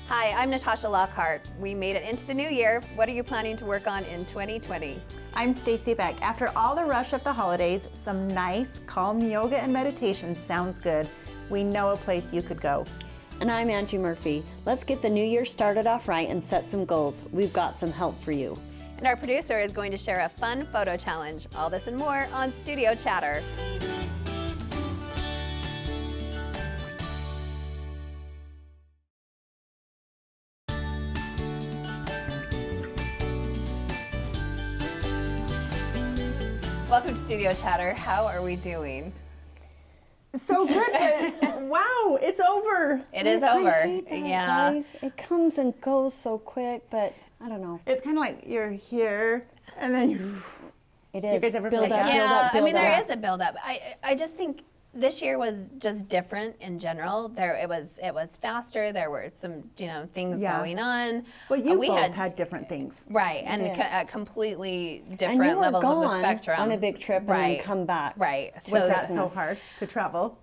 Hi, I'm Natasha Lockhart. We made it into the new year. What are you planning to work on in 2020? I'm Stacy Beck. After all the rush of the holidays, some nice, calm yoga and meditation sounds good. We know a place you could go. And I'm Angie Murphy. Let's get the new year started off right and set some goals. We've got some help for you. And our producer is going to share a fun photo challenge. All this and more on Studio Chatter. Welcome to Studio Chatter. How are we doing? So good, but wow, it's over. It is over. I hate that, Yeah. guys. It comes and goes so quick, but I don't know. It's kind of like you're here and then you. It you is. guys ever feel build like up, that? build Yeah, up, build I mean, there up. is a build-up. I just think this year was just different in general. It was faster. There were some things Yeah. going on. Well, you we both had different things. right, and did. at completely And different you were levels gone of the spectrum. on a big trip right, and then come back. Right. Was So that so hard to travel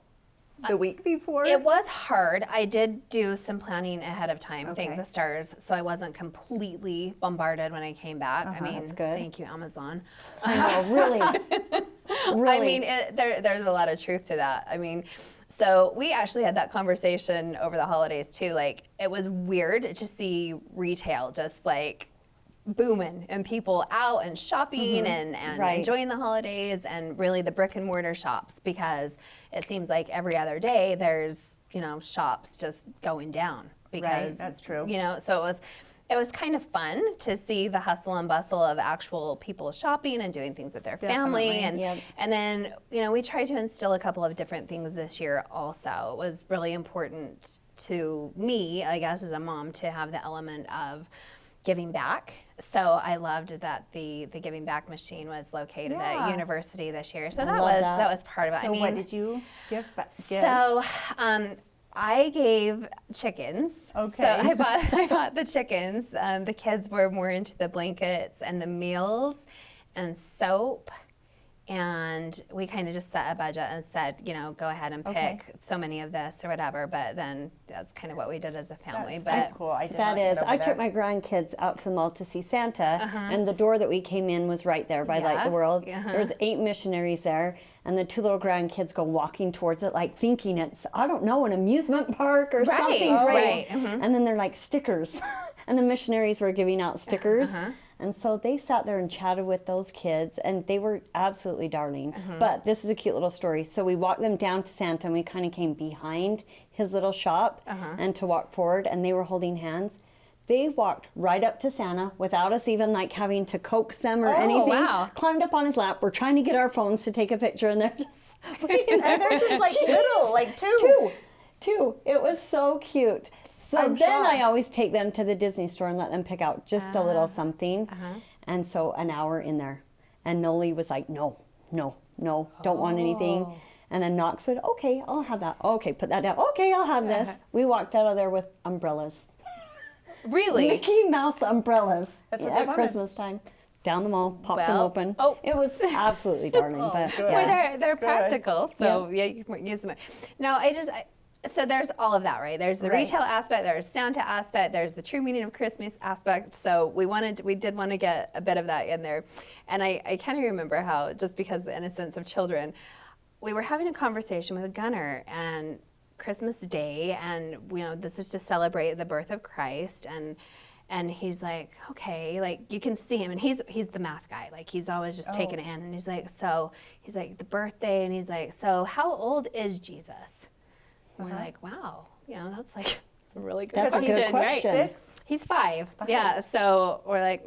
the week before? it was hard. I did do some planning ahead of time, thank Okay. the stars, so I wasn't completely bombarded when I came back. I mean, That's good. thank you, Amazon. I know, really. Really. I mean, there's a lot of truth to that. I mean, so we actually had that conversation over the holidays too. Like, it was weird to see retail just like booming and people out and shopping and Right. enjoying the holidays, and really the brick and mortar shops, because it seems like every other day there's shops just going down because that's true. so it was kind of fun to see the hustle and bustle of actual people shopping and doing things with their family. Definitely. Yep. And then, we tried to instill a couple of different things this year also. It was really important to me, I guess, as a mom, to have the element of giving back. So I loved that the Giving Back machine was located Yeah. at university this year. So I that love was that. part of it. So what did you give? So I gave chickens. Okay. So I bought the chickens. The kids were more into the blankets and the meals and soap. And we kind of just set a budget and said, go ahead and pick Okay. so many of this or whatever. But then that's kind of what we did as a family. That's but so cool. I did That not get is. over I that. took my grandkids out to the mall to see Santa, and the door that we came in was right there by Light Yeah. the World. Uh-huh. There's 8 missionaries there, and the 2 little grandkids go walking towards it, like thinking it's, I don't know, an amusement park or Right, something oh, great. right, mhm. And then they're like stickers, and the missionaries were giving out stickers. Uh-huh. And so they sat there and chatted with those kids, and they were absolutely darling. Uh-huh. But this is a cute little story. So we walked them down to Santa, and we kind of came behind his little shop Uh-huh. and to walk forward, and they were holding hands. They walked right up to Santa without us even like having to coax them or Oh, anything. wow. Climbed up on his lap. We're trying to get our phones to take a picture, and they're just waiting. And they're just like little, like two. Two. It was so cute. So I'm then I shocked. always take them to the Disney store and let them pick out just a little something. Uh-huh. And so an hour in there. And Noli was like, no, don't want anything. Oh. And then Knox would, okay, I'll have that. Okay, put that down. Okay, I'll have this. We walked out of there with umbrellas. really, Mickey Mouse umbrellas That's what they at wanted. Christmas time. Down the mall, popped them Well, open. oh. It was absolutely darling. but good. Well, yeah. they're practical, so yeah, you can use them. No, so there's all of that, right? There's the Right. retail aspect, there's Santa aspect, there's the true meaning of Christmas aspect. So we did want to get a bit of that in there, and I kind of remember how, just because of the innocence of children, we were having a conversation with Gunnar and Christmas Day, and this is to celebrate the birth of Christ, and he's like, okay, like you can see him, and he's the math guy, like he's always just taking it in, and he's like the birthday, and he's like, so how old is Jesus? And we're like, wow, that's like it's a really good That's a question, good question. right? 6? He's 5. Yeah, so we're like,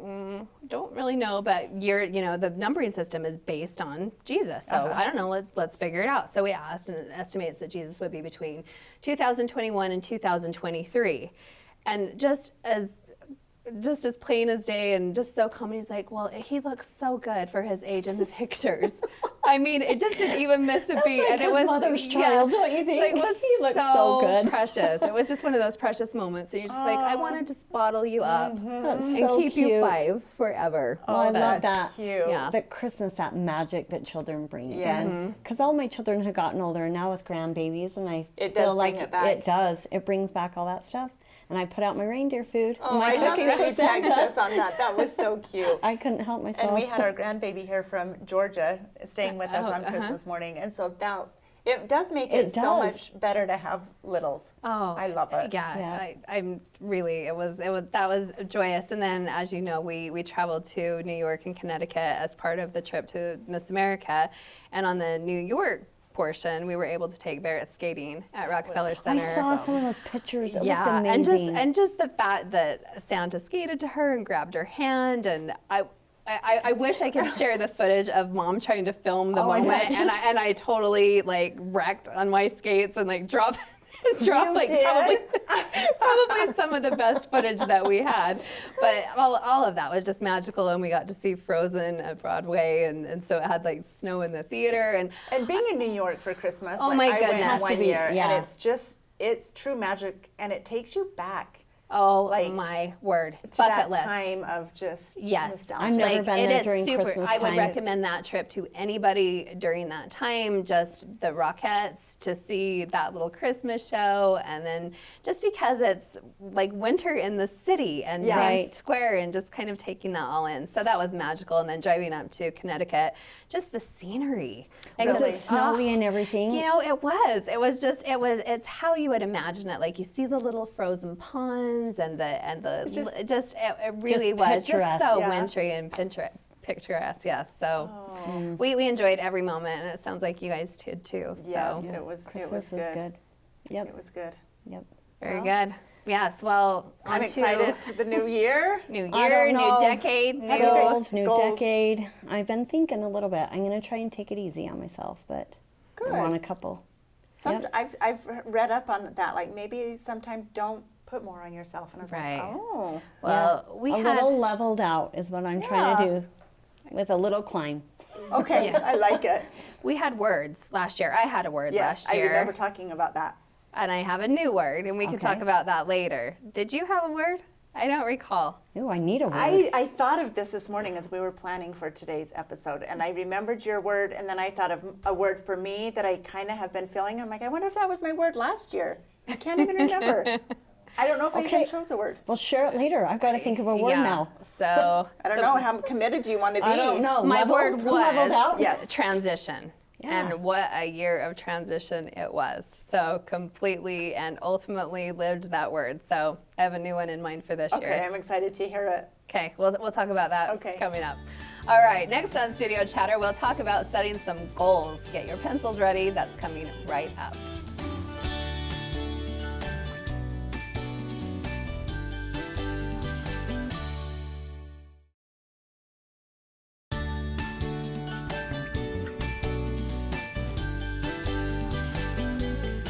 don't really know, but the numbering system is based on Jesus. So I don't know, let's figure it out. So we asked, and it estimates that Jesus would be between 2021 and 2023. And just as plain as day and just so calm, he's like, well, he looks so good for his age in the pictures. I mean, it just didn't even miss a beat. like and it his was mother's child, don't you think? Like, it was He looks so good. precious. It was just one of those precious moments. So you're just like, I want to just bottle you up That's and so keep cute. you 5 forever. Oh, I love that's that. cute. Yeah. That Christmas, that magic that children bring. Yes. Because all my children have gotten older, and now with grandbabies, and I It feel does like bring it back. it does. It brings back all that stuff. and I put out my reindeer food. Oh, and my I love cookies that for you tagged Santa. us on that. That was so cute. I couldn't help myself. And we had our grandbaby here from Georgia staying with us on Christmas morning, and so that it does make it, It so does. much better to have littles. Oh, I love it. Yeah, Yeah. I'm really, it was, that was joyous. And then, as you know, we traveled to New York and Connecticut as part of the trip to Miss America. And on the New York portion, we were able to take Barrett skating at Rockefeller I Center. saw some of those pictures. It looked Yeah, amazing. and just the fact that Santa skated to her and grabbed her hand, and I wish I could share the footage of Mom trying to film the Oh, I know, moment, just- and I totally like wrecked on my skates and like dropped like did? probably some of the best footage that we had. But all of that was just magical, and we got to see Frozen at Broadway, and so it had like snow in the theater, and And being in New York for Christmas, Oh like, my I goodness. went Has to one be, year, yeah. and it's true magic, and it takes you back oh like, my word, to bucket that list. time of just Yes, nostalgia. I've never been it there is during super. Christmas I would time. recommend that trip to anybody during that time. Just the Rockettes to see that little Christmas show, and then just because it's like winter in the city and Yeah. Times Right. Square, and just kind of taking that all in. So that was magical. And then driving up to Connecticut, just the scenery. Like, Was Really? it snowy and everything? You know, it was. It was just. It was. It's how you would imagine it. Like you see the little frozen ponds and the it really Just was just picturesque. so Yeah. wintry and picturesque. Yes. So Oh. we enjoyed every moment, and it sounds like you guys did too. Yes, So it was Christmas good. was good. Yep. It was good. Yep. very good. Yes. Well, I'm on to excited to the new year. new I year, don't new know. decade, new. Goals, new Goals. decade. I've been thinking a little bit. I'm going to try and take it easy on myself, but Good. I want a couple. Yep. I've read up on that. Like maybe sometimes don't put more on yourself. And I was Right. like, oh, Well, Yeah. we a had little leveled out is what I'm trying to Yeah. do with a little climb. okay, Yeah. I like it. we had words last year. I had a word Yes, last I year. remember talking about that. And I have a new word, and we can Okay. talk about that later. Did you have a word? I don't recall. Ooh, I need a word. I thought of this morning as we were planning for today's episode, and I remembered your word, and then I thought of a word for me that I kind of have been feeling. I'm like, I wonder if that was my word last year. I can't even remember. I don't know if I Okay. even chose a word. Well, share it later. I've got to think of a word Yeah. now. So I don't know how committed do you want to be. I don't know. my Leveled? word Leveled was out? Yes. transition. Yeah. And what a year of transition it was. So completely and ultimately lived that word. So I have a new one in mind for this Okay, year. I'm excited to hear it. Okay, we'll talk about that Okay. coming up. All right, next on Studio Chatter, we'll talk about setting some goals. Get your pencils ready. That's coming right up.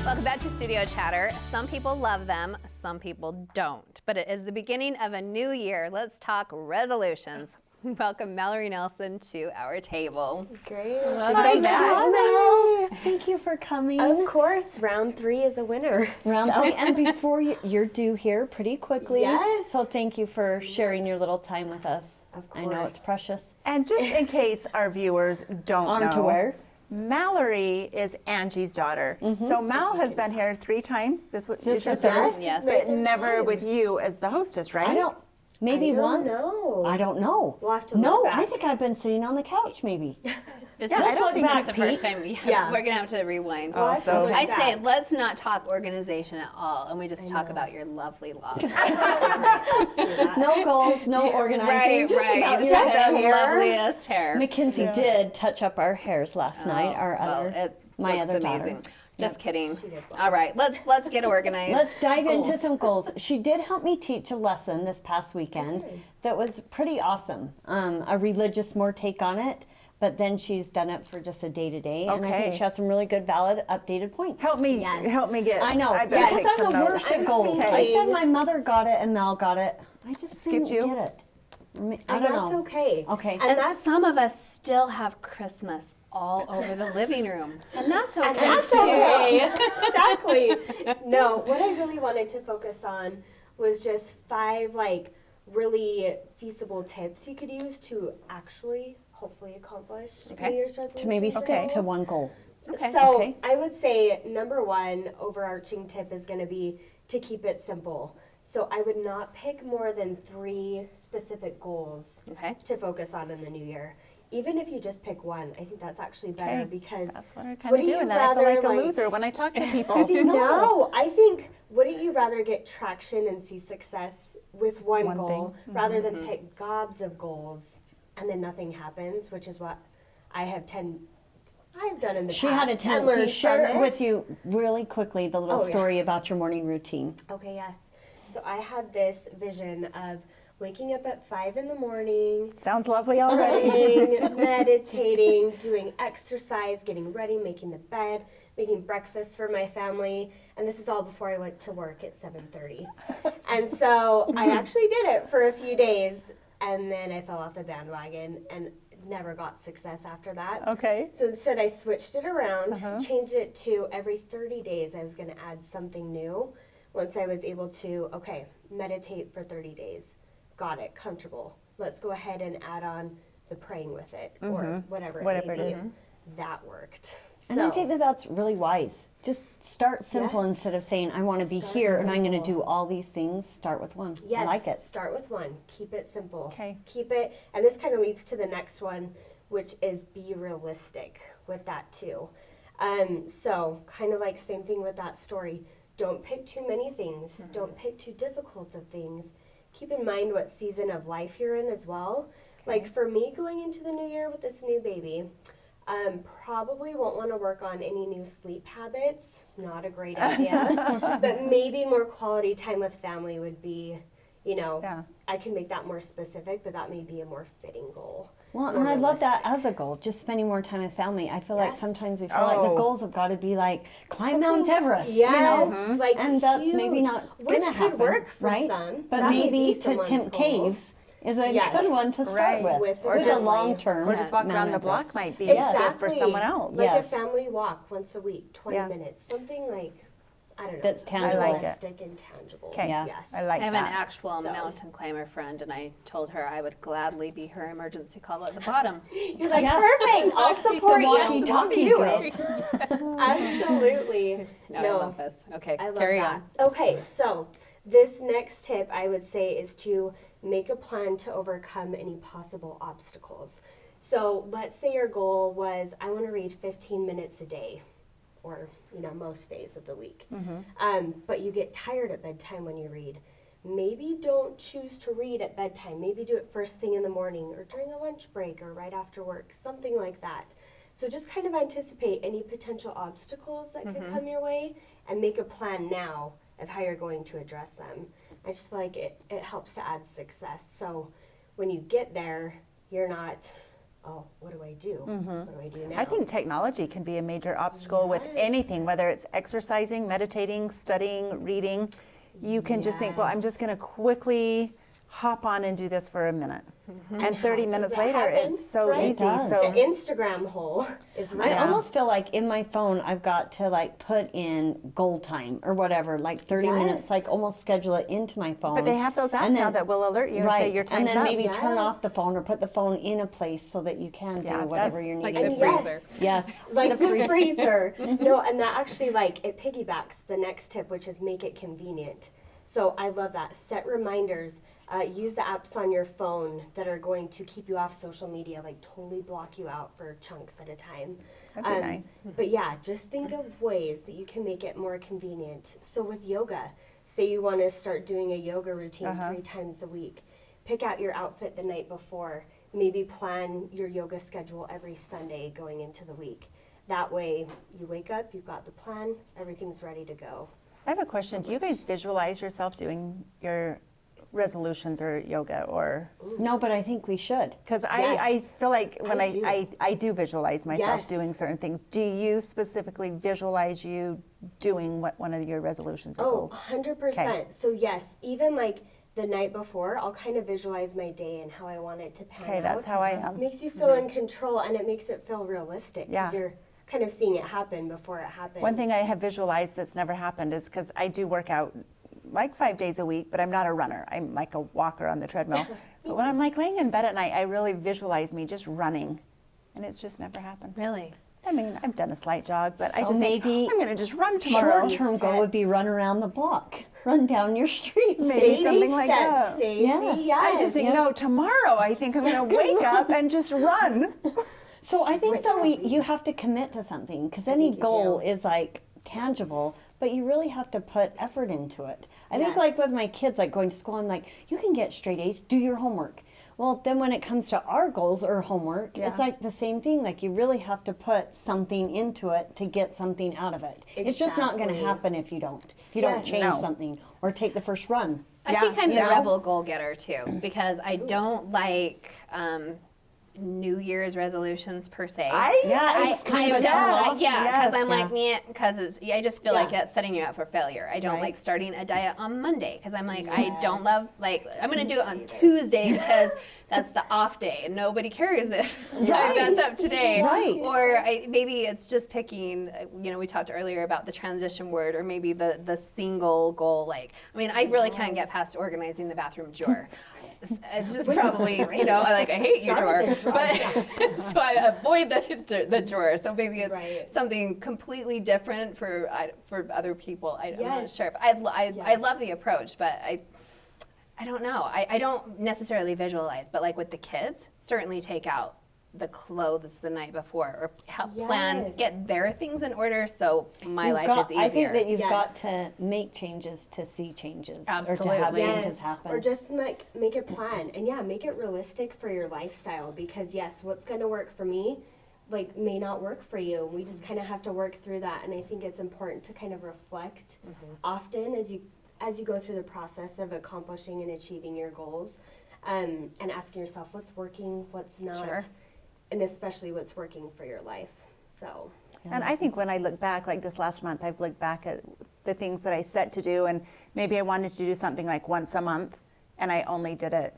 Welcome back to Studio Chatter. Some people love them, some people don't. But it is the beginning of a new year. Let's talk resolutions. Welcome Mallory Nelson to our table. Great. Welcome back. Hello. Thank you for coming. Of course, round 3 is a winner. Round 3, and before you're due here pretty quickly. Yes. So thank you for sharing your little time with us. Of I know it's course. precious. And just in case our viewers don't On know, to where? Mallory is Angie's daughter. So Mal has been here 3 times. This is This your is the third, third? Yes. but never with you as the hostess, right? I don't. Maybe I don't once. know. I don't know. We'll have to No, look back. I think I've been sitting on the couch. Maybe. This Yeah, is, I don't think this is that's the first Pete. time Yeah. we're gonna have to rewind. Oh, have to so look I back. say let's not talk organization at all, and we just talk about your lovely love. No goals, no organizing. right, just right. about You your just have the hair. loveliest hair. Mackenzie did touch up our hairs last night. Our well, other, it my looks other amazing. daughter. Just kidding. All right, let's get organized. Let's dive into Goals. some goals. She did help me teach a lesson this past weekend that was pretty awesome. A religious more take on it, but then she's done it for just a day to day, and I think Okay. she has some really good, valid, updated points. Help me get. I know, I better because take I'm some the notes. worst at goals. I thinking- said my mother got it and Mel got it. I just Skipped didn't you? get it. I And don't that's know. okay. Okay. And And that's some of us still have Christmas all over the living room, and that's okay And that's too. okay. Exactly. No, what I really wanted to focus on was just 5 really feasible tips you could use to actually hopefully accomplish Okay. New Year's resolutions. To maybe or stick to goals. one goal. Okay. So Okay. I would say number 1 overarching tip is going to be to keep it simple. So I would not pick more than 3 specific goals Okay. to focus on in the new year. Even if you just pick one, I think that's actually better Okay. because That's what I kind what of do do, you and then I feel rather, like a like- loser when I talk to people. no, I think wouldn't you rather get traction and see success with one One goal thing. rather than pick gobs of goals and then nothing happens, which is what I have done in the She past. had a and tendency. learned Share from with it. you really quickly the little Oh, yeah. story about your morning routine. Okay, yes. So I had this vision of waking up at 5 in the morning, Sounds lovely already. praying, meditating, doing exercise, getting ready, making the bed, making breakfast for my family, and this is all before I went to work at 7:30. And so I actually did it for a few days, and then I fell off the bandwagon and never got success after that. Okay. So instead, I switched it around, changed it to every 30 days I was going to add something new. Once I was able to, okay, meditate for 30 days. Got it, comfortable. Let's go ahead and add on the praying with it or whatever Whatever it it may is. be. That worked. And I think that that's really wise. Just start simple Yes. instead of saying, I want to be Start here and I'm going to simple. do all these things. Start with one. Yes, I like it. start with one. Keep it simple. Okay. Keep it, and this kind of leads to the next one, which is be realistic with that too. So kind of like same thing with that story. Don't pick too many things. Don't pick too difficult of things. Keep in mind what season of life you're in as well. Like for me, going into the new year with this new baby, probably won't want to work on any new sleep habits. Not a great idea. But maybe more quality time with family would be, Yeah. I can make that more specific, but that may be a more fitting goal. Well, more and I love that realistic. as a goal, just spending more time with family. I feel like Yes. sometimes we feel like the Oh. goals have got to be like climb Mount Everest, Yes, you know? like And that's maybe huge, not which gonna could happen, work for right? some. But That may maybe be to someone's tempt goal. caves is a Yes. good one to start Right. with. With Or the a just- long term. Or just walk around the block Everest. might be Exactly. good for someone else. Like Yes. a family walk once a week, 20 Yeah. minutes, something like, I don't know. That's tangible. I like it. Realistic and tangible. Okay. Yeah. Yes. I like I have that. an actual So- mountain climber friend, and I told her I would gladly be her emergency call at the bottom. You're like, Yeah. perfect, I'll support you. walkie-talkie Do girl. it. Absolutely. No, I love this. Okay, I love carry that. on. Okay, so this next tip I would say is to make a plan to overcome any possible obstacles. So let's say your goal was I want to read 15 minutes a day, or most days of the week. But you get tired at bedtime when you read. Maybe don't choose to read at bedtime. Maybe do it first thing in the morning or during a lunch break or right after work, something like that. So just kind of anticipate any potential obstacles that could come your way and make a plan now of how you're going to address them. I just feel like it helps to add success. So when you get there, you're not, oh, what do I do? What do I do now? I think technology can be a major obstacle with Yes. anything, whether it's exercising, meditating, studying, reading. You can just think, well, I'm just going to quickly hop on and do this for a minute. And 30 minutes that later, happen? it's so Right? easy. It does. The So Instagram hole is right. I almost feel like in my phone I've got to like put in goal time or whatever, like 30 minutes, Yes. like almost schedule it into my phone. but they have those apps And now then- that will alert you and right, say your time's and then up. maybe turn off Yes. the phone or put the phone in a place so that you can Yeah, do whatever that's you're Like needing the to yes. do. freezer. Yes, Like the freezer. No, and that actually it piggybacks the next tip, which is make it convenient. So I love that. Set reminders. Use the apps on your phone that are going to keep you off social media, like totally block you out for chunks at a time. That'd be nice. But yeah, just think of ways that you can make it more convenient. So with yoga, say you want to start doing a yoga routine 3 times a week. Pick out your outfit the night before. Maybe plan your yoga schedule every Sunday going into the week. That way you wake up, you've got the plan, everything's ready to go. I have a question. Do you guys visualize yourself doing your resolutions or yoga or no, but I think we should. because Yes. I feel like when I do. I do visualize myself Yes. doing certain things. Do you specifically visualize you doing what one of your resolutions or Oh, goals? 100%. Okay. So yes, even like the night before, I'll kind of visualize my day and how I want it to pan Okay, out. that's how I am. Makes you feel in control, and it makes it feel realistic Yeah. because you're kind of seeing it happen before it happens. One thing I have visualized that's never happened is because I do work out like 5 days a week, but I'm not a runner. I'm like a walker on the treadmill. But when I'm like laying in bed at night, I really visualize me just running, and it's just never happened. Really? I mean, I've done a slight jog, but I So just think, maybe I'm going to just run tomorrow. Short-term goal would be run around the block, run down your street. Maybe Stacy. something like steps, that. Stacy. Yes. Yes. I just think, no, tomorrow I think I'm going to wake up and just run. So I think Rich that coffee. you have to commit to something because any think you goal do. is like tangible, but you really have to put effort into it. I think Yes. like with my kids, like going to school, I'm like, you can get straight A's, do your homework. Well, then when it comes to our goals or homework, Yeah. it's like the same thing. Like you really have to put something into it to get something out of it. It's just not going to Exactly. happen if you don't. If you don't Yes. change No. something or take the first run. I Yeah, think I'm you the know? rebel goal getter too, because I don't like New Year's resolutions per se. Yeah, it's kind of a yes. turn-off. Yeah, because Yes. I'm like me, because I just feel like it's setting you up for failure. I don't Right. like starting a diet on Monday because I'm like I don't love like I'm gonna do it on Tuesday because that's the off day and nobody cares if I mess up today. Right. Or maybe it's just picking. We talked earlier about the transition word, or maybe the single goal. Like I mean, I really can't get past organizing the bathroom drawer. It's just probably I hate your drawer, Start with the drawer, but so I avoid the drawer. So maybe it's Right. something completely different for other people. I'm not Yes. sure. But I Yes. love the approach, but I don't know. I don't necessarily visualize, but like with the kids, certainly take out the clothes the night before or help plan, Yes. get their things in order so my You've life got- is easier. I think that you've Yes. got to make changes to see changes or to have Absolutely. changes happen. Or just make a plan and make it realistic for your lifestyle because yes, what's going to work for me like may not work for you. We just kind of have to work through that, and I think it's important to kind of reflect often as you go through the process of accomplishing and achieving your goals, and asking yourself what's working, what's not, Sure. and especially what's working for your life. So And I think when I look back, like this last month, I've looked back at the things that I set to do, and maybe I wanted to do something like once a month, and I only did it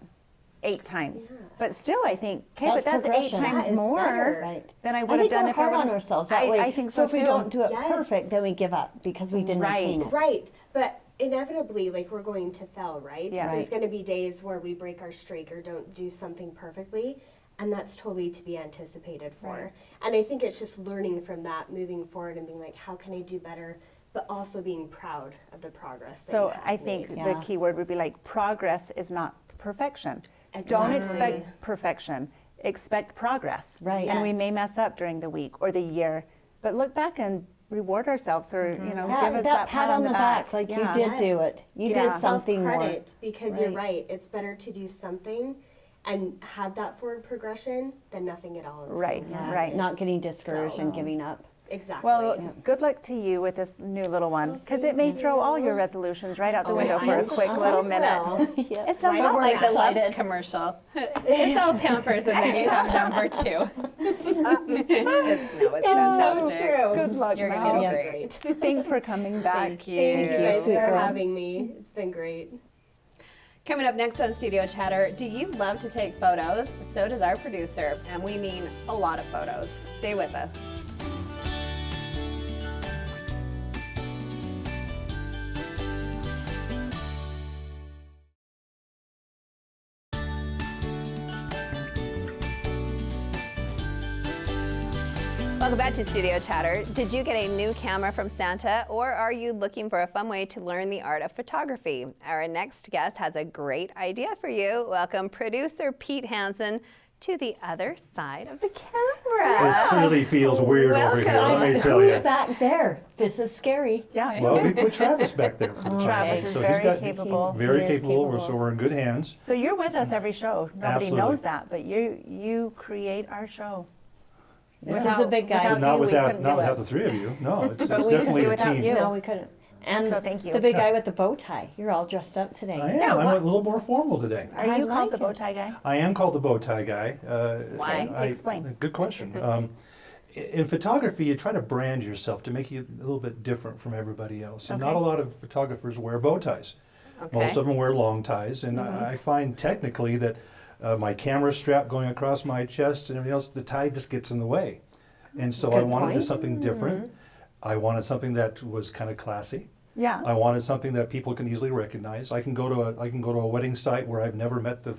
8 times. But still, I think, okay, That's but that's 8 progression. times That is more better. Right. than I I would have think done we're if I hard would on ourselves that way. I think so if we too. don't do it Yes. perfect, then we give up because we didn't attain it. Right, but inevitably, like we're going to fail, right? Yeah. There's Right. going to be days where we break our streak or don't do something perfectly, and that's totally to be anticipated for. Right. And I think it's just learning from that, moving forward, and being like, how can I do better? But also being proud of the progress. That you So have I think made. Yeah. the key word would be like progress is not perfection. Don't Exactly. expect perfection. Expect progress. Right. And we Yes. may mess up during the week or the year, but look back and reward ourselves or give us that pat on the back, like Yeah. you did do Yes. it. You Yeah. did something more. Self-credit, because you're Right. right. It's better to do something and have that forward progression than nothing at all. and Right. stay Yeah, Right. Not getting discouraged So- and giving up. Exactly. Well, good luck to you with this new little one, because it may throw all your resolutions right out the window for a quick little minute. Yeah. It's Right, about we're like the Love's excited. commercial. It's all Pampers and then you have number 2. It's fantastic. true. Good luck, You're Mel. going to Yeah. be great. Thanks for coming back. Thank you. Thank you guys Sweet for girl. having me. It's been great. Coming up next on Studio Chatter, do you love to take photos? So does our producer, and we mean a lot of photos. Stay with us. Welcome back to Studio Chatter. Did you get a new camera from Santa, or are you looking for a fun way to learn the art of photography? Our next guest has a great idea for you. Welcome producer Pete Hansen to the other side of the camera. This really feels weird over here, Welcome. let me tell Who's you. back there? This is scary. Yeah. Well, we put Travis back there for the time. Travis is So he's very got- capable. Very He is capable, capable. so we're in good hands. So you're with us every show. Nobody Absolutely. knows that, but you create our show. This is a big guy. Without Not you, we without, couldn't not do without it. the 3 of you, no, it's But we couldn't definitely do a without team. you. No, we couldn't. And So thank you. the big guy with the bow tie. You're all dressed up today. I am, Yeah, I'm what- a little more formal today. Are I you like called the it. bow tie guy? I am called the bow tie guy. Why? Explain. Good question. In photography, you try to brand yourself to make you a little bit different from everybody else. And not Okay. a lot of photographers wear bow ties. Okay. Most of them wear long ties, and I find technically that my camera strap going across my chest and everything else, the tie just gets in the way. And so I Good wanted to do point. something different. I wanted something that was kind of classy. Yeah. I wanted something that people can easily recognize. I can go to a wedding site where I've never met the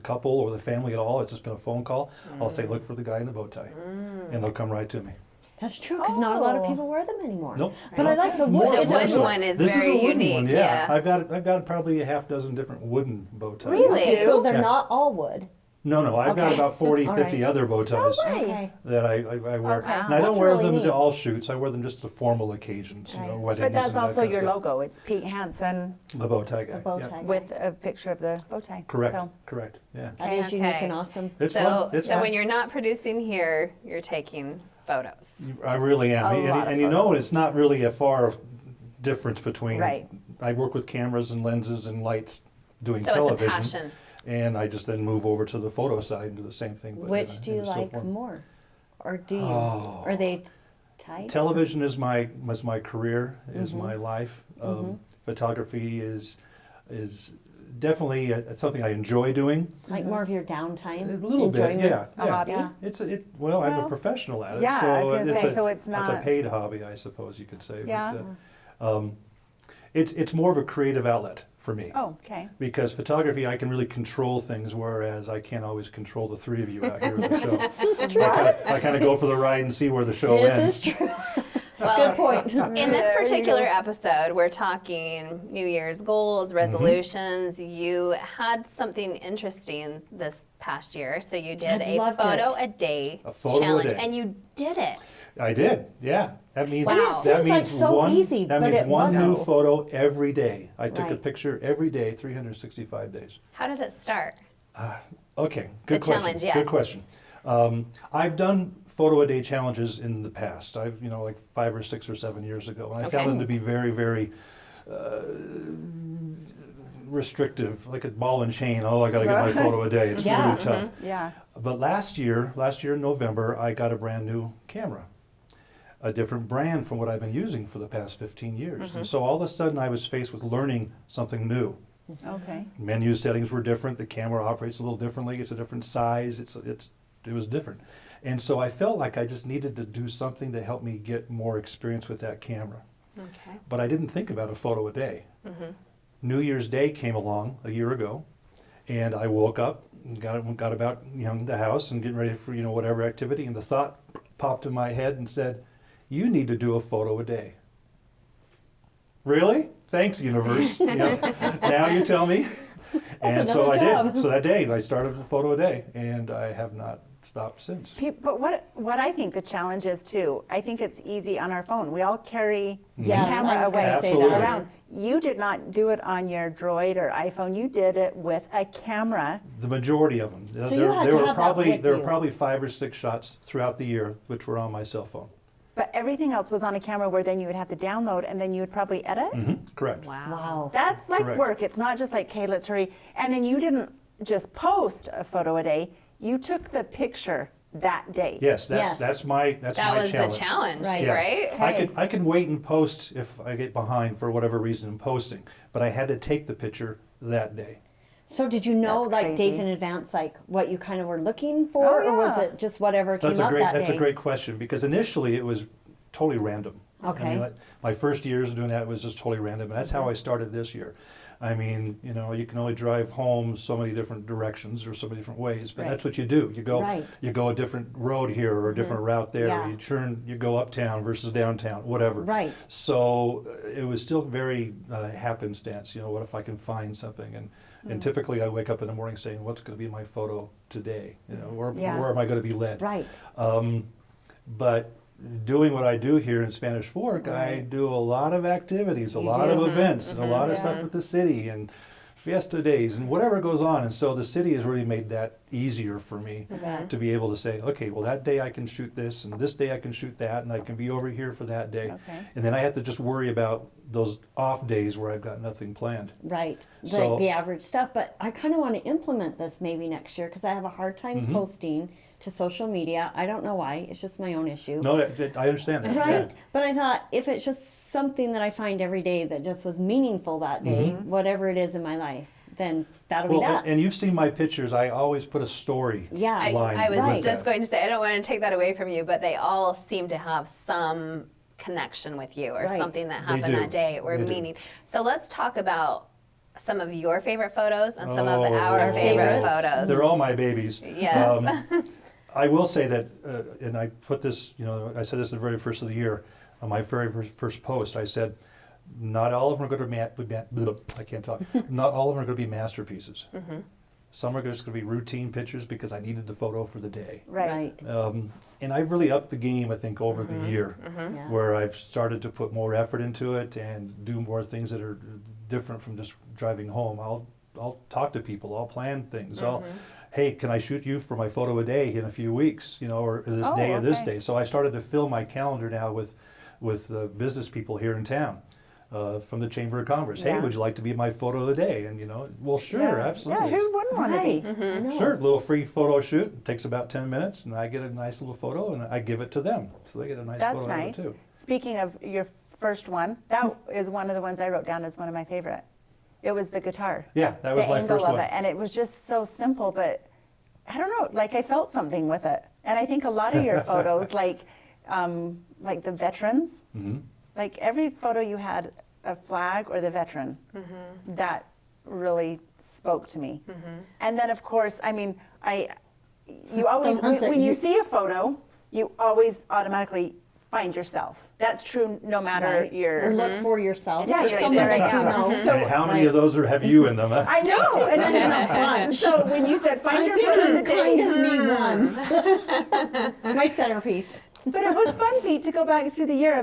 couple or the family at all. It's just been a phone call. I'll say, look for the guy in the bow tie, and they'll come right to me. That's true, because not a lot of Oh. people wear them anymore. Nope. But I like the More wood. The of wood those. one is This very is a wooden unique, one, yeah. I've got probably a half dozen different wooden bow ties. Really? So they're Yeah. not all wood. No, I've got Okay. about 40, All 50 right. other bow ties Okay. that I wear. Okay. And I don't That's wear really them neat. to all shoots. I wear them just to formal occasions, Right. weddings. But that's and that also kind of your stuff. logo. It's Pete Hansen The bow tie guy. The bow yeah. tie. with a picture of the bow tie. Correct. So, Correct. Yeah. That is unique Okay. and awesome. It's So, fun. It's so fun. when you're not producing here, you're taking photos. I really am. A And, lot of and you know, photos. it's not really a far difference between. Right. I work with cameras and lenses and lights doing So television. it's a passion. And I just then move over to the photo side and do the same thing. But Which do in you a still like form. more? Or do you? Oh. Are they tight? Television is my career, is Mm-hmm. my life. Photography is definitely something I enjoy doing. Like more of your downtime? A little bit, enjoyment? yeah. A hobby? Yeah. Well, I'm a Well, professional at it. yeah, so I was gonna it's say, a, so it's It's a not- paid hobby, I suppose you could say. Yeah. But, it's more of a creative outlet for me. oh, okay. Because photography, I can really control things, whereas I can't always control the three of you out here at the show. I kind of go for the ride and see where the show This ends. is true. Well, Good point. in this There you particular go. episode, we're talking New Year's goals, resolutions. You had something interesting this past year, so you did I a loved photo it. a day A photo a challenge, day. and you did it. I did, yeah. That means Wow. that It seems like means so one. easy, that but means it one new wasn't. photo every day. I took a Right. picture every day, 365 days. How did it start? Okay, good The question. challenge, yes. Good question. I've done photo a day challenges in the past. I've like 5 or 6 or 7 years ago, and I Okay. found them to be very, very restrictive, like a ball and chain. Oh, I got to get my photo a day. It's Yeah. really tough. Yeah. But last year in November, I got a brand new camera, a different brand from what I've been using for the past 15 years. And so all of a sudden, I was faced with learning something new. Okay. Menu settings were different. The camera operates a little differently. It's a different size. It was different. And so I felt like I just needed to do something to help me get more experience with that camera. Okay. But I didn't think about a photo a day. New Year's Day came along a year ago, and I woke up, and got about the house and getting ready for whatever activity, and the thought popped in my head and said, "You need to do a photo a day." Really? Thanks, universe. Now you tell me. And so I another job. did. So that day I started the photo a day, and I have not stopped since. But what I think the challenge is too, I think it's easy on our phone. We all carry the Yes, I camera was away gonna say Absolutely. that. around. You did not do it on your Droid or iPhone. You did it with a camera. The majority of them. So you had to have that with there were you. probably 5 or 6 shots throughout the year which were on my cell phone. But everything else was on a camera where then you would have to download and then you would probably edit. Correct. Wow. Wow. That's like Correct. work. It's not just like, okay, let's hurry. And then you didn't just post a photo a day. You took the picture that day. Yes, Yes. that's my That my was challenge. the challenge, Right. Yeah. right? Okay. I could wait and post if I get behind for whatever reason in posting, but I had to take the picture that day. So did you know That's like days crazy. in advance like what you kind of were looking for, Oh, or was yeah. it just whatever That's came a up great that that's day? a great question because initially it was totally random. Okay. I mean, like, my first years of doing that was just totally random, and that's how I started this year. I mean, you can only drive home so many different directions or so many different ways, but Right. that's what you do. You go Right. you go a different road here or a different route there. Yeah. You go uptown versus downtown, whatever. Right. So it was still very happenstance. What if I can find something? And typically I wake up in the morning saying, what's going to be my photo today? Where Yeah. am I going to be led? Right. But doing what I do here in Spanish Fork, I do a lot of activities, a You lot do. of events, and a lot of stuff with the city and fiesta days and whatever goes on. And so the city has really made that easier for me to be able to say, okay, well, that day I can shoot this, and this day I can shoot that, and I can be over here for that day. Okay. And then I have to just worry about those off days where I've got nothing planned. Right. So- Like the average stuff. But I kind of want to implement this maybe next year because I have a hard time Mm-hmm. posting to social media. I don't know why. It's just my own issue. No, I understand that. Right. Yeah. But I thought if it's just something that I find every day that just was meaningful that day, whatever it is in my life, then that'll Well, be that. and you've seen my pictures. I always put a story Yeah. line I was Right. just going to say, I don't want to take that away from you, but they all seem to have some connection with you or Right. something that They happened do. that day or They do. meaning. So let's talk about some of your favorite photos and some of Oh, our our favorite favorites. photos. They're all my babies. Yes. I will say that, and I put this, I said this the very first of the year, on my very first post, I said, not all of them are going to I can't talk. Not all of them are going to be masterpieces. Some are just going to be routine pictures because I needed the photo for the day. Right. And I've really upped the game, I think, over the year, Yeah. where I've started to put more effort into it and do more things that are different from just driving home. I'll talk to people. I'll plan things. Hey, can I shoot you for my photo a day in a few weeks? Or this day or this okay. day. So I started to fill my calendar now with business people here in town. From the Chamber of Commerce. Hey, Yeah. would you like to be my photo of the day? And well, sure, Yeah. absolutely. Yeah, who wouldn't want to be? Right. I know. Sure, little free photo shoot. It takes about 10 minutes, and I get a nice little photo, and I give it to them, so they get a nice That's photo out nice. of it too. Speaking of your first one, that is one of the ones I wrote down as one of my favorite. It was the guitar. Yeah, that was the my angle first of one. it, and it was just so simple, but I don't know, like I felt something with it. And I think a lot of your photos, like the veterans, like every photo you had a flag or the veteran, that really spoke to me. And then of course, I mean, you always, The ones that when you you- see a photo, you always automatically find yourself. That's true no matter Right. your. Or look for yourself. Yeah, Or you're someone right that you there. know. So- And how many of those have you in them? Huh? I know. And A bunch. so when you said find I your think photo of you the day, kind of need one. My centerpiece. but it was fun, Pete, to go back through the year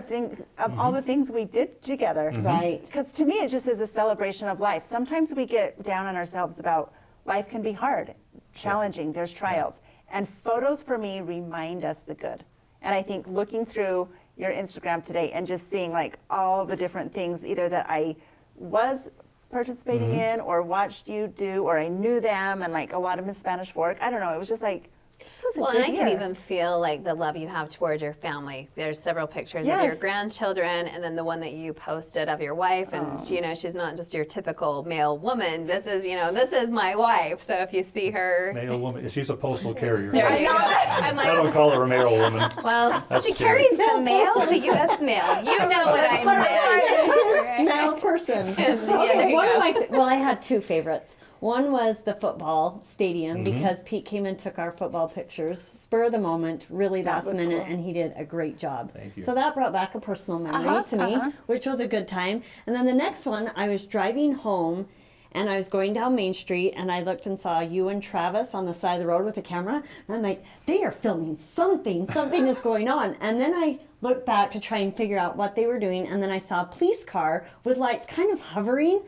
of all the things we did together. Right. Because to me, it just is a celebration of life. Sometimes we get down on ourselves about life can be hard, challenging, there's trials. And photos for me remind us the good. And I think looking through your Instagram today and just seeing like all the different things either that I was participating in or watched you do or I knew them and like a lot of Miss Spanish Fork. I don't know, it was just like, this was a Well, good and I year. can even feel like the love you have towards your family. There's several pictures of your Yes. grandchildren, and then the one that you posted of your wife. And she's not just your typical male woman. This is my wife. So if you see her, Male woman. She's a postal carrier. there you go. I'm I don't like, call her a male woman. well, That's she scary. carries the mail, the U.S. mail. You know what I meant. Male person. Yeah, there you One go. of my well, I had two favorites. One was the football stadium Mm-hmm. because Pete came and took our football pictures, spur of the moment, really That last was minute, cool. and he did a great job. Thank you. So that brought back a personal memory to me, which was a good time. And then the next one, I was driving home and I was going down Main Street and I looked and saw you and Travis on the side of the road with a camera. And I'm like, they are filming something. Something is going on. And then I looked back to try and figure out what they were doing. And then I saw a police car with lights kind of hovering.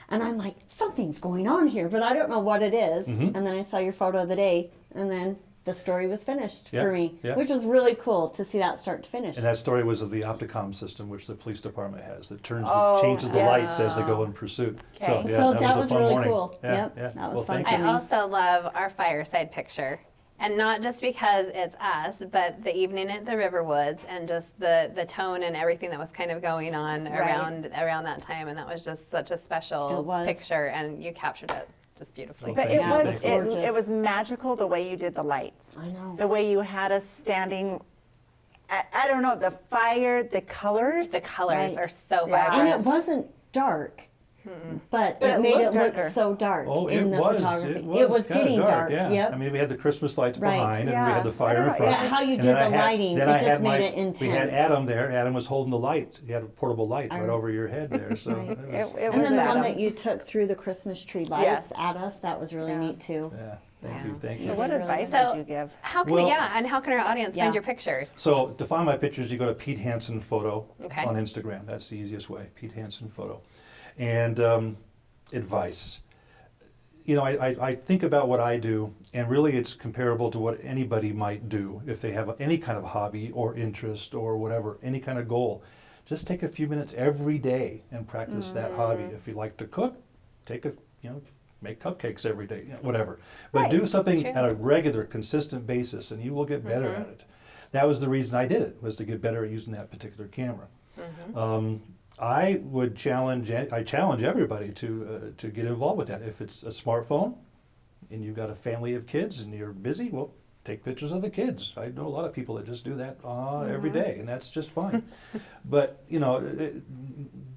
And I'm like, something's going on here, but I don't know what it is. And then I saw your photo of the day. And then the story was finished Yeah, for me, yeah. which was really cool to see that start to finish. And that story was of the Opticom system, which the police department has, that changes the yes. lights as they go in pursuit. Okay. So, yeah, So that, that was was a fun really morning. cool. Yeah, Yep, yeah. that was Well, fun thank for you. me. I also love our fireside picture. And not just because it's us, but the evening at the Riverwoods and just the tone and everything that was kind of going on Right. around that time. And that was just such a special It was. picture, and you captured it just beautifully. Well, But thank it you, was thank you. Gorgeous. it was magical the way you did the lights. I know. The way you had us standing. I don't know, the fire, the colors. The colors Right. are so Yeah. vibrant. And it wasn't dark, but But it it made it looked look darker. so dark Oh, it in the was. photography. It was kinda getting dark. Yeah. Yep. I mean, we had the Christmas lights Right. behind, and we Yeah. had the fire I in don't know, front. yeah, how you And did then I the had- lighting, then it I just had made my- it We had intense. Adam there. Adam was holding the light. He had a portable light right over your head there. So Right. it was, It And was then the one Adam. that you took through the Christmas tree lights Yes. at us, that was really Yeah. neat too. yeah. Thank Yeah. you. Thank So you. what Really advice good. would you give? How can Well- and how can our audience Yeah. find your pictures? So to find my pictures, you go to Pete Hansen Photo Okay. on Instagram. That's the easiest way, Pete Hansen Photo. And advice. I think about what I do, and really it's comparable to what anybody might do if they have any kind of hobby or interest or whatever, any kind of goal. Just take a few minutes every day and practice that hobby. If you like to cook, make cupcakes every day, whatever. But Right, do this is something true. at a regular, consistent basis, and you will get better at it. That was the reason I did it, was to get better at using that particular camera. I challenge everybody to get involved with that. If it's a smartphone and you've got a family of kids and you're busy, well, take pictures of the kids. I know a lot of people that just do that every day, and that's just fine. But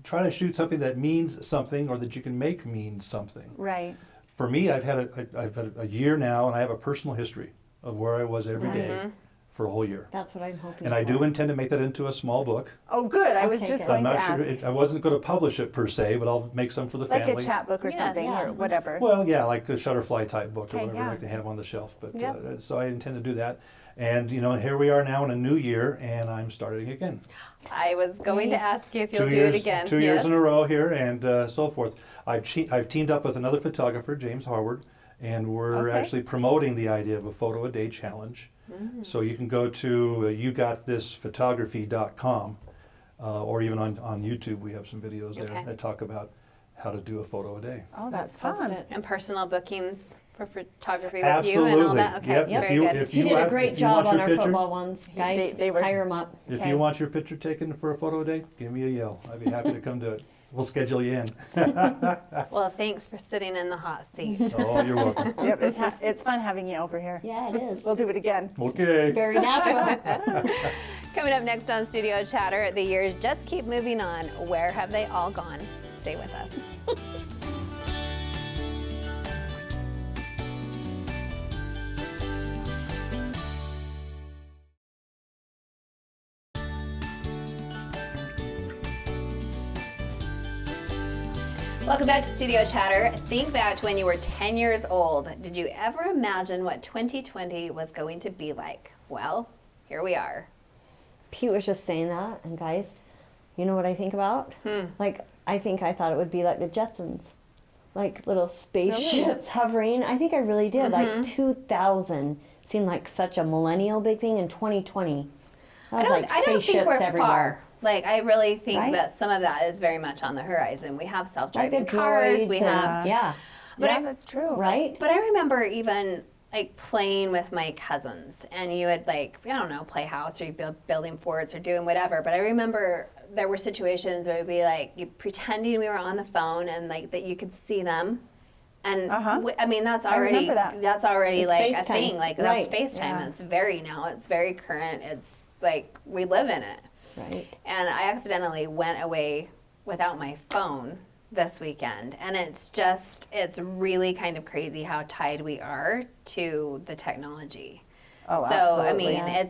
try to shoot something that means something, or that you can make mean something. Right. For me, I've had a year now, and I have a personal history of where I was every day Mm-hmm. for a whole year. That's what I'm hoping And I for. do intend to make that into a small book. Oh, good. I was Okay, just good. going I'm to not ask. sure, I wasn't going to publish it per se, but I'll make some for the Like family. a chat book or Yes. something Yeah. or whatever. Well, yeah, like the Shutterfly type book or Okay, whatever yeah. I can have on the shelf. But Yep. so I intend to do that. And you know, here we are now in a new year, and I'm starting again. I was going to ask you if you'll 2 do years, it again. 2 years Yes. in a row here, and so forth. I've teamed up with another photographer, James Harward, and we're Okay. actually promoting the idea of a photo a day challenge. So you can go to yougotThisphotography.com, or even on YouTube. We have some videos there Okay. that talk about how to do a photo a day. Oh, that's Post fun. it. And personal bookings for photography with Absolutely. you and all that. Okay, Yep. very If you, good. if He you did a want- great if you want job on your our picture, football ones, guys. They were- hire him up. If Okay. you want your picture taken for a photo a day, give me a yell. I'd be happy to come do it. We'll schedule you in. Well, thanks for sitting in the hot seat. Oh, you're welcome. Yep, it's fun having you over here. Yeah, it is. We'll do it again. Okay. Very natural. Coming up next on Studio Chatter, the years just keep moving on. Where have they all gone? Stay with us. Welcome back to Studio Chatter. Think back to when you were 10 years old. Did you ever imagine what 2020 was going to be like? Well, here we are. Pete was just saying that, and guys, you know what I think about? Like, I thought it would be like the Jetsons, like little spaceships hovering. I think I really did. Like 2000 seemed like such a millennial big thing, in 2020, that was like I don't spaceships think we're everywhere. far. Like, I really think Right? that some of that is very much on the horizon. We have Like self-driving the cars. droids We and- have, yeah, Yeah, that's true. right? but I remember even like playing with my cousins, and you would like, I don't know, play house or you building forts or doing whatever. But I remember there were situations where it would be like you pretending we were on the phone and like that you could see them. And I mean, that's I already remember that. that's already It's like a FaceTime. thing. Like Right. that's FaceTime. Yeah. It's very now. It's very current. It's like we live in it. Right. And I accidentally went away without my phone this weekend. And it's really kind of crazy how tied we are to the technology. Oh, so, absolutely. I mean, Yeah.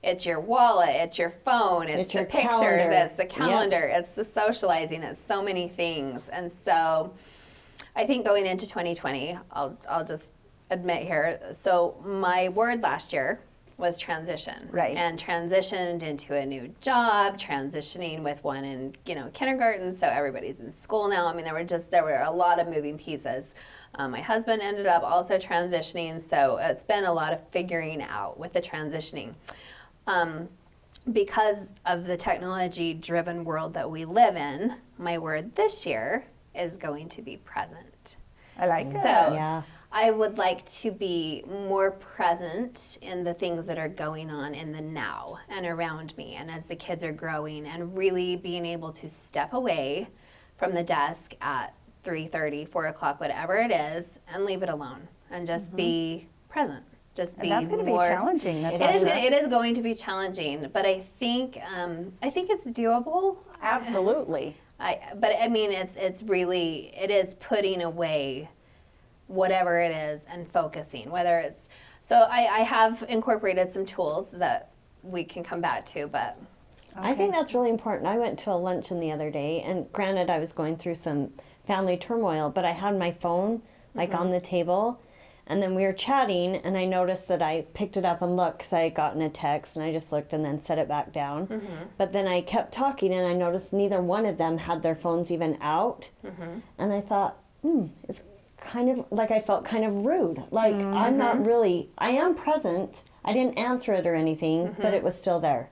it's your wallet, it's your phone, it's It's the your pictures, calendar. it's the Yep. calendar, it's the socializing, it's so many things. And so I think going into 2020, I'll just admit here, so my word last year was transition. Right. And transitioned into a new job, transitioning with one in, kindergarten, so everybody's in school now. I mean, there were a lot of moving pieces. My husband ended up also transitioning, so it's been a lot of figuring out with the transitioning. Because of the technology-driven world that we live in, my word this year is going to be present. I like it. So Yeah. I would like to be more present in the things that are going on in the now and around me, and as the kids are growing, and really being able to step away from the desk at 3:30, 4 o'clock, whatever it is, and leave it alone and just be present. Just And be that's going to be more. challenging. It is going to be challenging, but I think it's doable. Absolutely. But I mean, it is putting away whatever it is and focusing. Whether it's I have incorporated some tools that we can come back to, but I think that's really important. I went to a luncheon the other day, and granted, I was going through some family turmoil, but I had my phone like on the table, and then we were chatting, and I noticed that I picked it up and looked because I had gotten a text, and I just looked and then set it back down. But then I kept talking, and I noticed neither one of them had their phones even out, and I thought, it's kind of like I felt kind of rude. Like I'm not really. I am present. I didn't answer it or anything, but it was still there.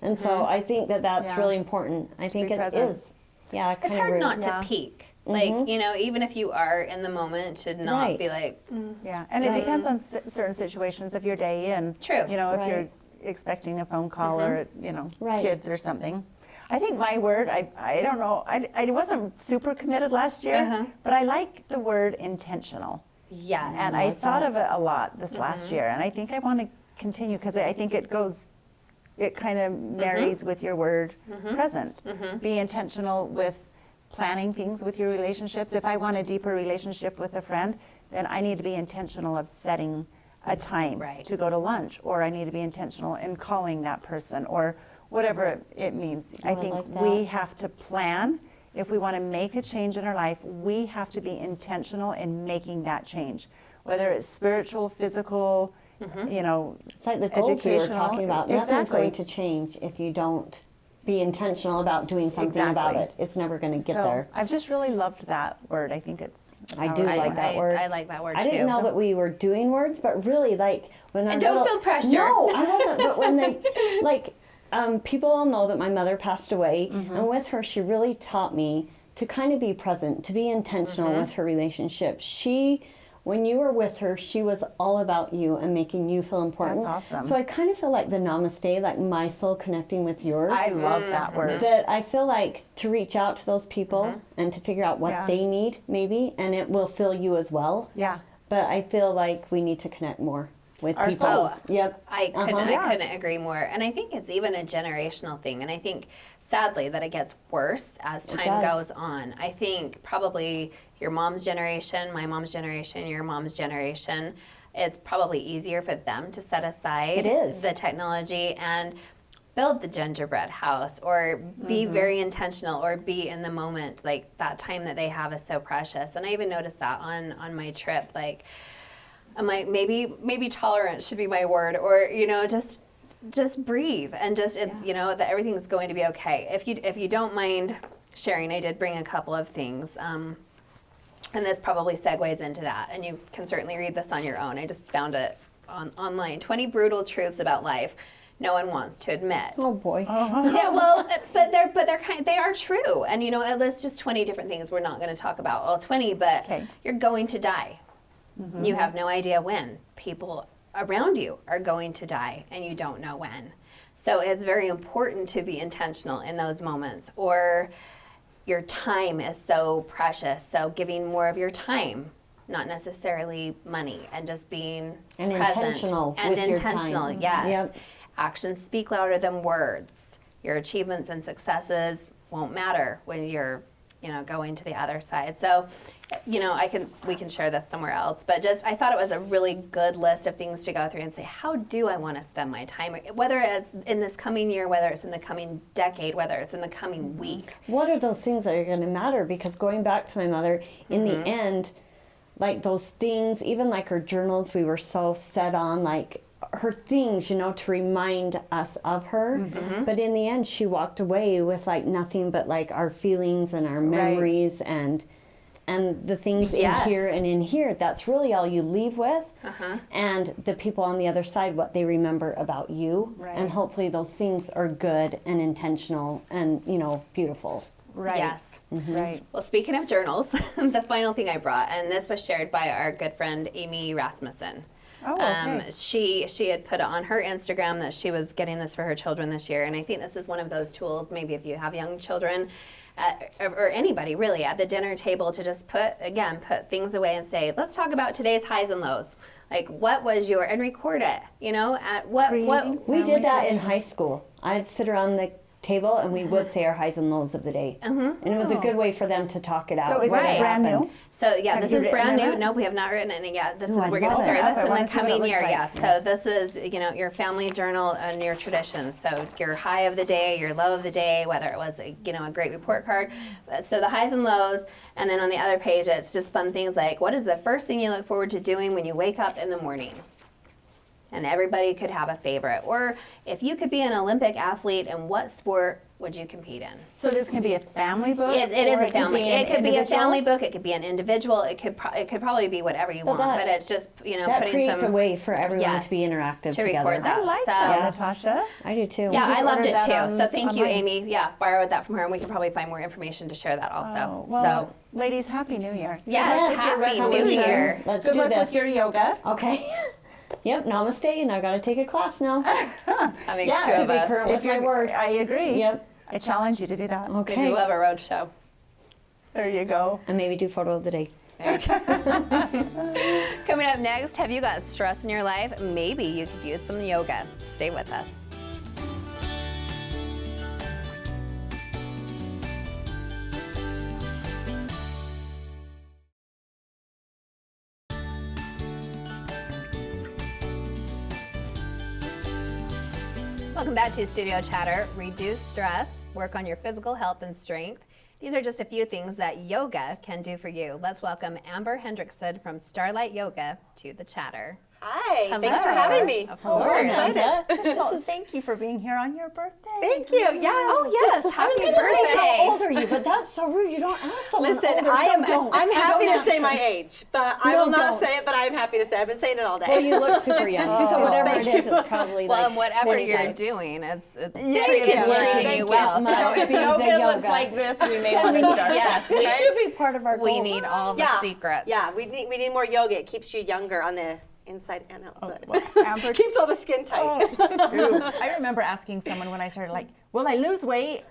And so I think that that's Yeah. really important. I think be it present. is. Yeah, kind it's of hard rude. not Yeah. to peek. Like even if you are in the moment, to not Right. be like, Yeah, and it depends on certain situations of your day, and True. if Right. you're expecting a phone call or Right. kids or something. I think my word, I don't know, I wasn't super committed last year, but I like the word intentional, yes. and I thought of it a lot this last year, and I think I want to continue because I think it kind of marries with your word present. Be intentional with planning things with your relationships. If I want a deeper relationship with a friend, then I need to be intentional of setting a time Right. to go to lunch, or I need to be intentional in calling that person, or whatever it means. I think like that. we have to plan. If we want to make a change in our life, we have to be intentional in making that change, whether it's spiritual, physical, you know, It's like the goals we were educational. talking about. Nothing's Exactly. going to change if you don't be intentional about doing something about Exactly. it. It's never going to get So there. I've just really loved that word. I think it's. a I do powerful like word. that word. I like that word I too. didn't know that we were doing words, but really, like when And our don't little- feel pressure. No, I wasn't. But when they, like, people all know that my mother passed away, and with her, she really taught me to kind of be present, to be intentional with her relationship. When you were with her, she was all about you and making you feel important. That's awesome. So I kind of feel like the namaste, like my soul connecting with yours. I love that word. That I feel like to reach out to those people and to figure out what Yeah. they need, maybe, and it will fill you as well. Yeah. But I feel like we need to connect more with Our people. souls. Yep. I couldn't, Uh-huh. I couldn't agree more. And I think it's even a generational thing. And I think, sadly, that it gets worse as time does. goes on. I think probably your mom's generation, my mom's generation, your mom's generation, it's probably easier for them to set aside It is. the technology and build the gingerbread house or be very intentional or be in the moment. Like that time that they have is so precious. And I even noticed that on my trip. Like, I'm like, maybe tolerance should be my word, or just breathe and just it's that everything's going to be okay. If you don't mind sharing, I did bring a couple of things, and this probably segues into that. And you can certainly read this on your own. I just found it online. 20 brutal truths about life no one wants to admit. Oh boy. Yeah, well, but they are true. And it lists just 20 different things. We're not going to talk about all 20, but Okay. you're going to die. You have no idea when. People around you are going to die, and you don't know when. So it's very important to be intentional in those moments. Or your time is so precious, so giving more of your time, not necessarily money, and just being And present intentional and with your intentional. time. Yes. Yep. Actions speak louder than words. Your achievements and successes won't matter when you're going to the other side. So, we can share this somewhere else, but I thought it was a really good list of things to go through and say, how do I want to spend my time? Whether it's in this coming year, whether it's in the coming decade, whether it's in the coming week. What are those things that are going to matter? Because going back to my mother, in the end, like those things, even like her journals, we were so set on like her things, to remind us of her. But in the end, she walked away with like nothing but like our feelings and our memories and the things Yes. in here and in here. That's really all you leave with. And the people on the other side, what they remember about you. Right. And hopefully those things are good and intentional and, beautiful. Right. Yes. Right. Well, speaking of journals, the final thing I brought, and this was shared by our good friend Amy Rasmussen. Oh, okay. She had put it on her Instagram that she was getting this for her children this year, and I think this is one of those tools. Maybe if you have young children, or anybody really at the dinner table, to just put things away and say, let's talk about today's highs and lows. Like, what was and record it. At what Creating We family did that in tradition. high school. I'd sit around the table and we would say our highs and lows of the day. And it was a good way for them to talk it out. So is what this brand happened. new? So yeah, Have this you is written brand in new. it? No, we have not written it yet. This Ooh, I we're going to love start it. this I in wanna the see what it coming looks year. like. Yes. So this is your family journal and your traditions. So your high of the day, your low of the day, whether it was a great report card. So the highs and lows, and then on the other page, it's just fun things like, what is the first thing you look forward to doing when you wake up in the morning? And everybody could have a favorite. Or if you could be an Olympic athlete, in what sport would you compete in? So this can be a family book. It is or a family. an It could be a individual? family book. It could be an individual. It could probably be whatever you want. that- But it's just That putting creates some a way for everyone yes, to be interactive to together. record that. I like So- that, Yeah. Natasha. I do too. Yeah, just I loved ordered it that too. So thank you, online. Amy. Yeah, borrowed that from her, and we could probably find more information to share that also. Oh, well, so ladies, Happy New Year. yes, Yes, happy New resolutions. Year. Let's Good do luck this. with your yoga. Okay. Yep, namaste, and I got to take a class now. That makes Yeah, two to of be us. current with my word. I agree. Yep. I challenge you to do that. Maybe Okay. we'll have a road show. There you go. And maybe do photo of the day. Coming up next, have you got stress in your life? Maybe you could use some yoga. Stay with us. Welcome back to Studio Chatter. Reduce stress, work on your physical health and strength. These are just a few things that yoga can do for you. Let's welcome Amber Hendrickson from Starlight Yoga to the chatter. Hi, Hello. thanks for having me. Of I'm so course. excited. Well, thank you for being here on your birthday. Thank you. Yes. Oh, yes. I was Happy going to say, how birthday. old are you? But that's so rude. You don't ask someone Listen, older, so I'm happy don't to say answer. my age, but I No, will not don't. say it, but I'm happy to say it. I've been saying it all day. Well, you look super young. So whatever it Thank is, it's probably Well, like and whatever you're 25. doing, it's Thank treating you. you well. Must So if be the yoga looks yoga. like this, we may want to start. Yes, It we should be part of our We goal. need all the yeah, secrets. Yeah, we need more yoga. It keeps you younger on the inside and outside. well, Amber- Keeps all the skin tight. Ooh, I remember asking someone when I started, like, will I lose weight?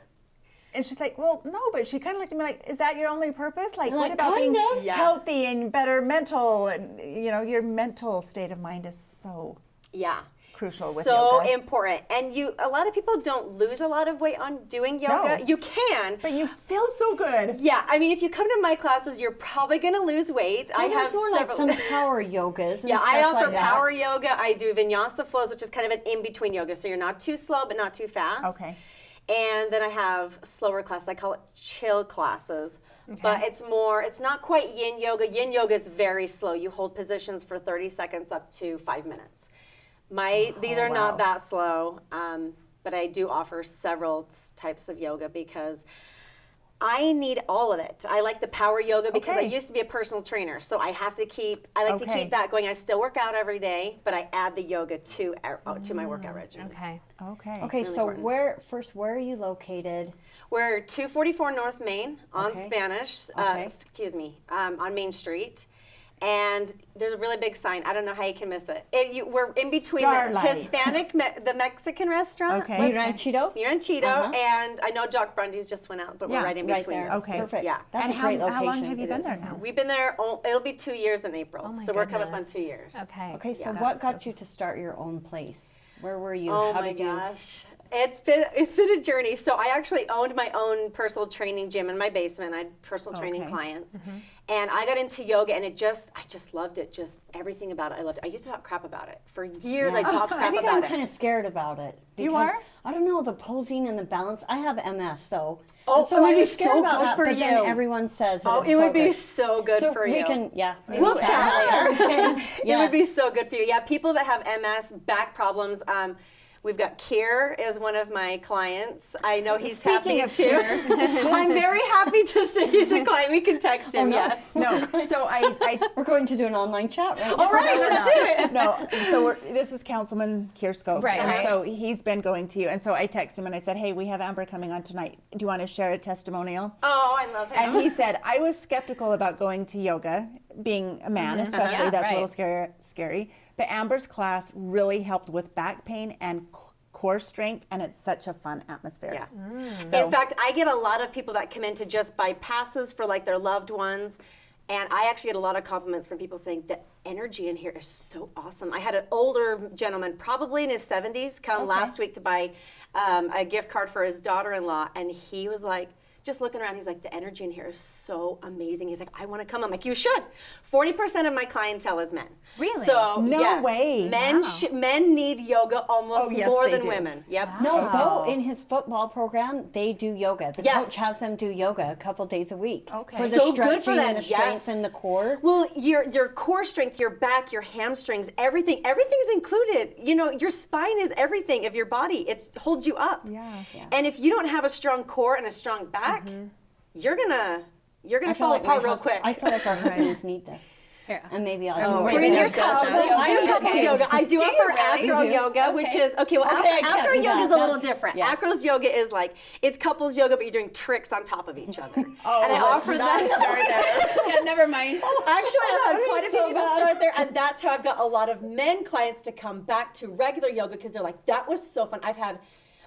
And she's like, well, no, but she kind of looked at me like, is that your only purpose? Like, You're what like, about being kinda. Yeah. healthy and better mental? And, you know, your mental state of mind is so Yeah. crucial with so yoga. important. And a lot of people don't lose a lot of weight on doing yoga. No. You can. But you feel so good. Yeah, I mean, if you come to my classes, you're probably going to lose weight. I Well, have there's more several. like some power yogas. And Yeah, I stuff offer like that. power yoga. I do vinyasa flows, which is kind of an in-between yoga. So you're not too slow, but not too fast. Okay. And then I have slower classes. I call it chill classes. But it's not quite yin yoga. Yin yoga is very slow. You hold positions for 30 seconds up to 5 minutes. These are not that slow, but I do offer several types of yoga because I need all of it. I like the power yoga because I Okay. used to be a personal trainer, so I like to keep that going. I still work out every day, but I add the yoga to my workout regimen. Okay. Okay. Okay, really so important. where are you located? We're 244 North Main on Okay. Spanish, Okay. on Main Street. And there's a really big sign. I don't know how you can miss it. We're in between Starlight. the Mexican restaurant. Okay. Mi Ranchito? You're in Cheeto, Uh-huh. and I know Doc Brundy's just went out, but Yeah, we're right in Right between there. those Okay. two. Perfect. Yeah. That's And a great how location. long have you been there Yes. now? We've been there, it'll be 2 years in April. Oh my so we're coming up on goodness. 2 years. Okay. Okay, so Yeah. what got you to start your own place? Where were you? Oh How my did you? gosh. It's been a journey. So I actually owned my own personal training gym in my basement. I had personal training Okay. clients. And I got into yoga and I just loved it. Just everything about it. I loved it. I used to talk crap about it. For years I talked I crap think about I'm it. kind of scared about it. You because, are? I don't know, the posing and the balance. I have MS, though. Oh, And so it would I be was scared so about good that, for but then you. everyone says that Oh, it's it so would be good. so good So for we you. can, yeah. We'll chat later. It would be Yes. so good for you. Yeah, people that have MS, back problems. We've got Kier is one of my clients. I know he's Speaking happy of too. I'm very happy to say he's a client. We can text him. no. Yes. No, so I We're going to do an online chat right All now. right, let's do it. No, so this is Councilman Keir Scopes, Right, and right. so he's been going to you, and so I texted him and I said, hey, we have Amber coming on tonight. Do you want to share a testimonial? Oh, I love him. And he said, I was skeptical about going to yoga, being a man especially, Yeah, that's a right. little scary. But Amber's class really helped with back pain and core strength, and it's such a fun atmosphere. Yeah. In fact, I get a lot of people that come in to just buy passes for like their loved ones. And I actually get a lot of compliments from people saying the energy in here is so awesome. I had an older gentleman, probably in his 70s, come last week to buy a gift card for his daughter-in-law. And he was like, just looking around, he's like, the energy in here is so amazing. He's like, I want to come. I'm like, you should. 40% of my clientele is men. Really? So, No yes, way. Men, Wow. men need yoga almost Oh, yes, more they than do. women. Yep. No, Wow. Bo, in his football program, they do yoga. The Yes. coach has them do yoga a couple days a week. Okay. For the So good for stretching them, and the strength yes. and the core. Well, your core strength, your back, your hamstrings, everything's included. You know, your spine is everything of your body. It holds you up. Yeah. And if you don't have a strong core and a strong back, you're gonna I feel fall like apart my real hus- quick. I feel like our husbands need this. Here. And maybe I'll Oh, do wait, it. Bring Maybe your I've got couples. that. I do Okay. couples yoga. I do Do you offer really? acro You do? yoga, which Okay. is okay. Well, Okay, I can't acro do yoga that. is a little That's- different. yeah. Acro's yoga is like it's couples yoga, but you're doing tricks on top of each other. And I offer not that. start there. Yeah, never mind. Actually, I've had That quite a is few so people bad. start there, and that's how I've got a lot of men clients to come back to regular yoga because they're like, that was so fun.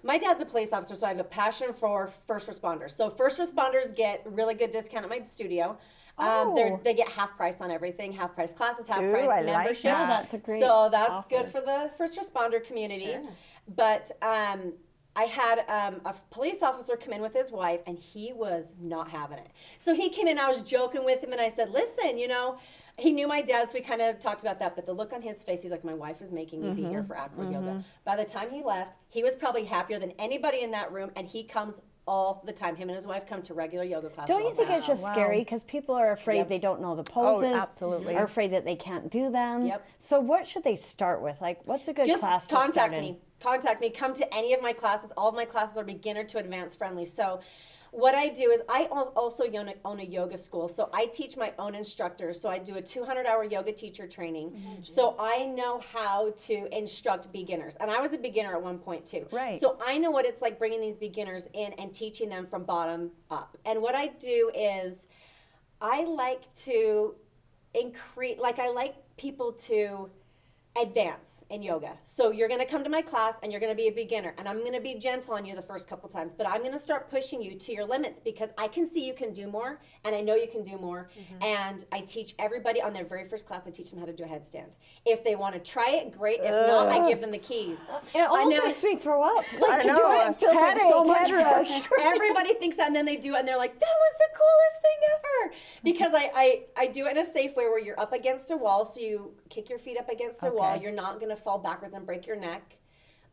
My dad's a police officer, so I have a passion for first responders. So first responders get really good discount at my studio. Oh. They get half price on everything, half price classes, half Ooh, price I like memberships. that. Oh, that's a great So that's offer. good for the first responder community. But I had a police officer come in with his wife, and he was not having it. So he came in, I was joking with him, and I said, listen, He knew my dad, so we kind of talked about that. But the look on his face, he's like, my wife is making me be here for acro yoga. By the time he left, he was probably happier than anybody in that room, and he comes all the time. Him and his wife come to regular yoga classes. Don't you all think the it's just Wow. scary because people are afraid Yep. they don't know the poses, absolutely. are afraid that they can't do them. Yep. So what should they start with? Like, what's a good Just class to start contact in? me. Contact me. Come to any of my classes. All of my classes are beginner to advanced friendly. So what I do is I also own a yoga school. So I teach my own instructors. So I do a 200-hour yoga teacher training. So I know how to instruct beginners. And I was a beginner at one point too. Right. So I know what it's like bringing these beginners in and teaching them from bottom up. And what I do is I like to I like people to advance in yoga. So you're going to come to my class and you're going to be a beginner, and I'm going to be gentle on you the first couple times, but I'm going to start pushing you to your limits because I can see you can do more, and I know you can do more. And I teach everybody on their very first class, I teach them how to do a headstand. If they want to try it, great. If not, I give them the keys. It almost know. makes me throw up. Like, I to do know. it feels like so much Headache. pressure. Everybody thinks that, and then they do it, and they're like, that was the coolest thing ever. Because I do it in a safe way where you're up against a wall, so you kick your feet up against a wall. Okay. You're not going to fall backwards and break your neck.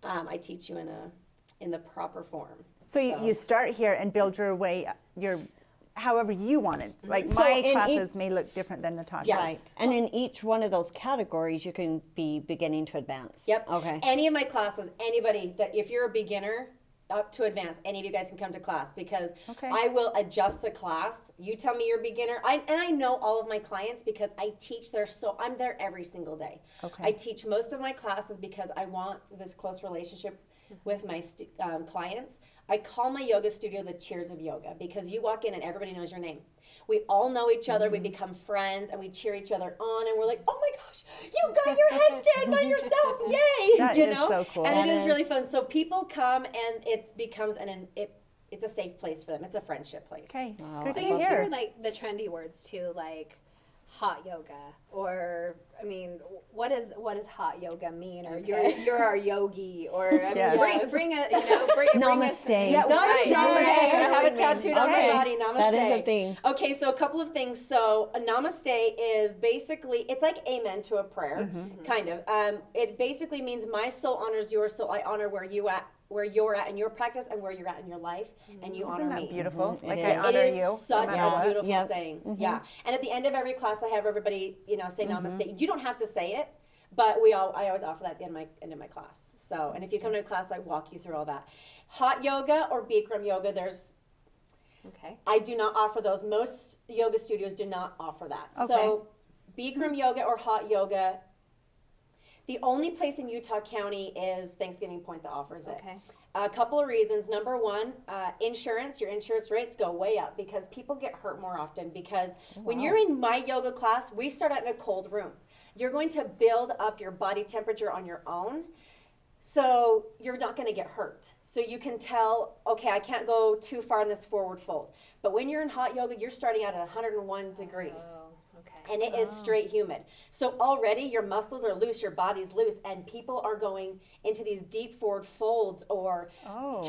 I teach you in the proper form. So you start here and build your way, however you want it. Like So my in classes may look different than Natasha's. Yes. Right. And in each one of those categories, you can be beginning to advance. Yep. Okay. Any of my classes, anybody that if you're a beginner up to advanced, any of you guys can come to class because Okay. I will adjust the class. You tell me you're a beginner. I know all of my clients because I teach there, so I'm there every single day. Okay. I teach most of my classes because I want this close relationship with my clients. I call my yoga studio the Cheers of Yoga because you walk in and everybody knows your name. We all know each other, we become friends, and we cheer each other on, and we're like, oh my gosh, you got your headstand by yourself, yay! That you is know? so cool. And That it is is. really fun. So people come and it becomes it's a safe place for them. It's a friendship place. Okay. Wow. Good So to you hear. hear like the trendy words too, like hot yoga, or I mean, what does hot yoga mean? Or you're our yogi, or I mean, Yes. bring a bring Namaste. Yeah, Namaste. Right. I have it tattooed on Okay. my body. Namaste. That is a thing. Okay, so a couple of things. So a namaste is basically it's like amen to a prayer, kind of. It basically means my soul honors your soul. I honor where you're at in your practice and where you're at in your life, and you honor Isn't that me. beautiful? Like It I is. honor It is you. such no matter a what. beautiful Yep. saying. Yeah. And at the end of every class, I have everybody, say namaste. You don't have to say it, but I always offer that at the end of my class. So, and if you come to a class, I walk you through all that. Hot yoga or Bikram yoga, Okay. I do not offer those. Most yoga studios do not offer that. Okay. So, Bikram yoga or hot yoga, the only place in Utah County is Thanksgiving Point that offers it. Okay. A couple of reasons. Number one, insurance. Your insurance rates go way up because people get hurt more often. Because when you're in my yoga class, we start out in a cold room. You're going to build up your body temperature on your own. So you're not going to get hurt. So you can tell, okay, I can't go too far in this forward fold. But when you're in hot yoga, you're starting out at 101 degrees. Oh, okay. And it is straight humid. So already your muscles are loose, your body's loose, and people are going into these deep forward folds or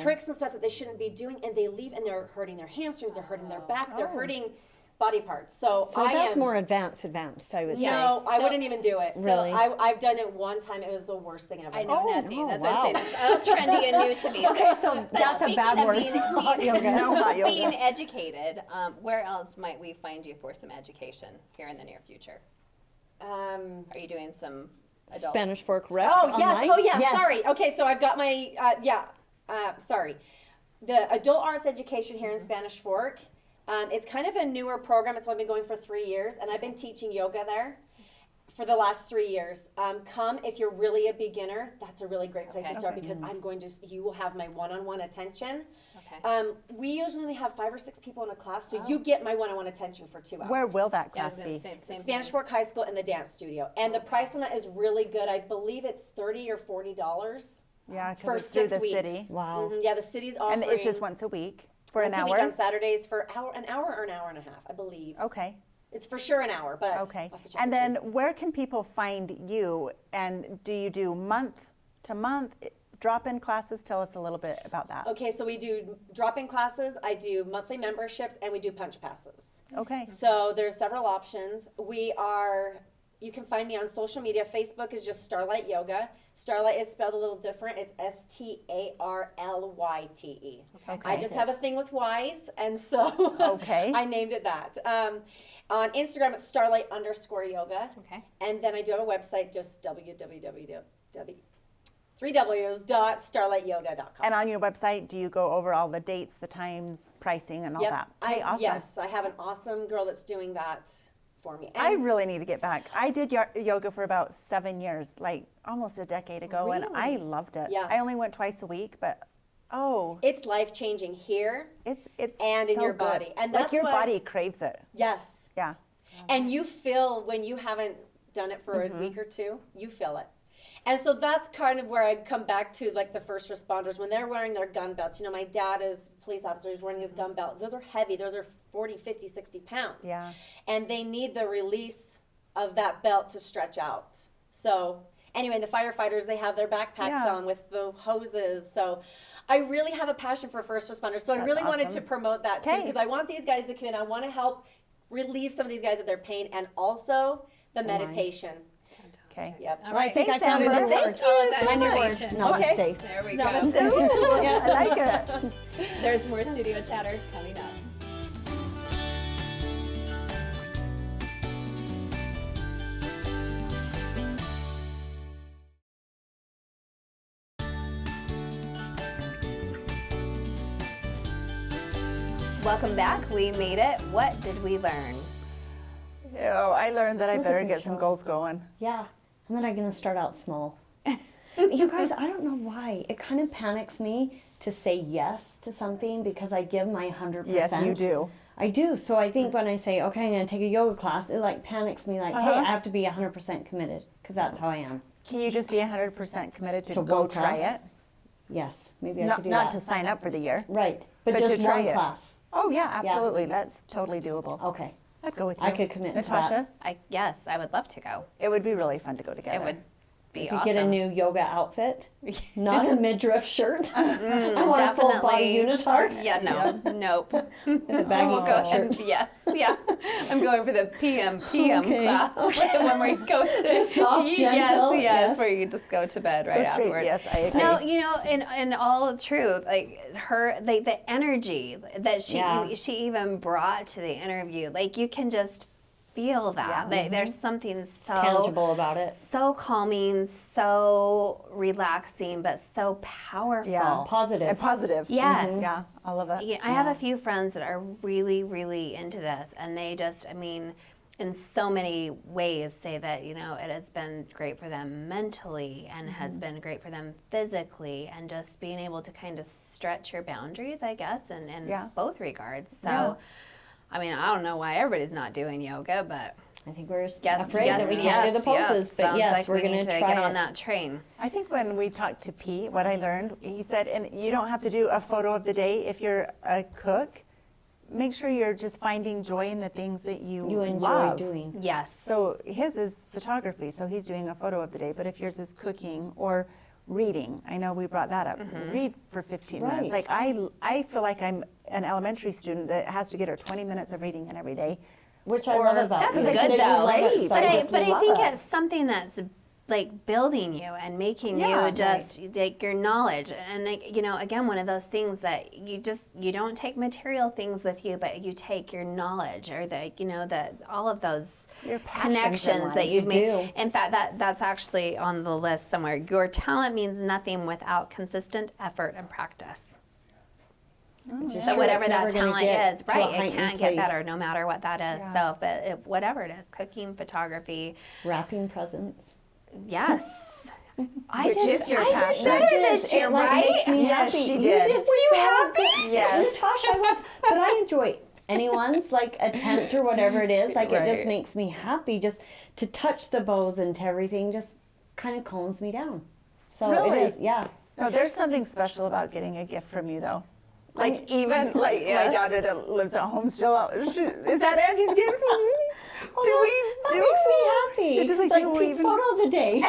tricks and stuff that they shouldn't be doing, and they leave and they're hurting their hamstrings, they're hurting their back, they're hurting body parts. So I that's am, more advanced, I would say. no, I wouldn't even do it. Really? I've done it one time. It was the worst thing I've ever I know done. nothing. oh, That's wow. what I'm saying. It's all trendy and new to me. Okay, so But that's a speaking bad of word. Being, Hot yoga. No hot yoga. being educated, where else might we find you for some education here in the near future? Are you doing some adult? Spanish Fork rep. Oh, yes. online? Oh, yeah. Sorry. Okay, so I've got my, sorry. The adult arts education here in Spanish Fork. It's kind of a newer program. It's only been going for 3 years, and I've been teaching yoga there for the last 3 years. Come if you're really a beginner. That's a really great place Okay. to start because you will have my one-on-one attention. Okay. We usually have 5 or 6 people in a class, so you get my one-on-one attention for 2 hours. Where will that Yeah, I was class gonna be? say the same Spanish thing. Fork High School and the dance studio. And the price on that is really good. I believe it's $30 or $40 Yeah, for because it's through 6 the weeks. city. Wow. Yeah, the city's offering. And it's just once a week for an once a week hour? on Saturdays for an hour or an hour and a half, I believe. Okay. It's for sure an hour, but Okay. I'll have to check And with then Tracy. where can people find you? And do you do month to month drop-in classes. Tell us a little bit about that. Okay, so we do drop-in classes, I do monthly memberships, and we do punch passes. Okay. So there's several options. You can find me on social media. Facebook is just Starlight Yoga. Starlight is spelled a little different. It's Starlyte. I just have a thing with Y's, and so Okay. I named it that. On Instagram, it's Starlight_yoga. Okay. And then I do have a website, just www.starlightyoga.com. And on your website, do you go over all the dates, the times, pricing, and all that? Okay, awesome. Yes, I have an awesome girl that's doing that for me. I And really need to get back. I did yoga for about 7 years, like almost a decade ago, and I loved it. Yeah. I only went twice a week, but it's life-changing here. it's And in so your good. body. And like that's your why- body craves it. Yes. Yeah. And you feel, when you haven't done it for a week or two, you feel it. And so that's kind of where I come back to, like, the first responders, when they're wearing their gun belts. You know, my dad is a police officer, he's wearing his gun belt. Those are heavy. Those are 40, 50, 60 pounds. Yeah. And they need the release of that belt to stretch out. So anyway, the firefighters, they have their backpacks Yeah. on with the hoses. So I really have a passion for first responders. So I really wanted to awesome. promote that too, Okay. because I want these guys to come in. I want to help relieve some of these guys of their pain, and also the meditation. Okay. Yep. All Well, I right. think I Thanks, found a Amber. new Thank word. you All of that so much. information. Namaste. There we go. I like it. There's more studio chatter coming up. Welcome back. We made it. What did we learn? I learned that I It was a better good get some show. goals going. Yeah. And then I'm going to start out small. You guys, I don't know why. It kind of panics me to say yes to something because I give my 100%. Yes, you do. I do. So I think when I say, okay, I'm going to take a yoga class, it like panics me like, hey, I have to be 100% committed because that's how I am. Can you just be 100% committed to To go one try class? it? Yes, maybe I Not, could do not that. to sign up for the year. Right. But But just to try one it. class. Oh yeah, absolutely. That's totally doable. Okay. I'd go with you. I could commit to Natasha, that. Yes, I would love to go. it would be really fun to go together. It would be You could awesome. get a new yoga outfit, not a midriff shirt. I want a full body unitard. Yeah, no, nope. With a baggy We'll go and sweatshirt. yes, yeah. I'm going for the PM Okay. class, the one where you go to Soft, gentle, yes. where you just go to bed right Go straight, afterwards. yes, I agree. No, you know, in all truth, like the energy that Yeah. she even brought to the interview, like you can just feel that. Yeah. Like, there's something so Tangible about it. so calming, so relaxing, but so powerful. Yeah. Positive. And positive. Yes. Yeah, I love it. Yeah, I have a few friends that are really, really into this, and they just, I mean, in so many ways say that, you know, it has been great for them mentally and has been great for them physically, and just being able to kind of stretch your boundaries, I guess, in Yeah. both regards. So, Yeah. I mean, I don't know why everybody's not doing yoga, but I think we're just guess, afraid yes, that we can't yes, do the poses, yes. but Sounds yes, like we're we going need to to try get it. on that train. I think when we talked to Pete, what I learned, he said, and you don't have to do a photo of the day if you're a cook. Make sure you're just finding joy in the things that you You enjoy love. doing. Yes. So his is photography, so he's doing a photo of the day, but if yours is cooking or reading, I know we brought that up. Read for 15 minutes. Right. Like I feel like I'm an elementary student that has to get her 20 minutes of reading in every day. Which I Or- love about That's you. I good just though. love it, so But I I, just but I love think it. it's something that's like building you and making Yeah, you just like your knowledge, and like, you know, again, one of those things that you don't take material things with you, but you take your knowledge, or the, you know, the all of those Your passions in connections life. that you've You made. do. In fact, that's actually on the list somewhere. Your talent means nothing without consistent effort and practice. Which is So true. whatever It's that never gonna talent get is, to a right? It heightened can't get place. better no matter what that is. Yeah. So if whatever it is, cooking, photography, Wrapping presents. yes. I Which did, is your I passion. did better Which this is- year, it, like, right? makes me Yes, happy. she You did. Were you happy? Yes. Natasha, I was. But I enjoy anyone's like attempt or whatever it is. Like it just Right. makes me happy. Just to touch the bows and to everything just kind of calms me down. So Really? it is, yeah. No, there's something special about getting a gift from you, though. Like even like Yes. my daughter that lives at home still. Is that Angie's gift? That makes me happy. It's just like, it's do like we peak even- photo of the day.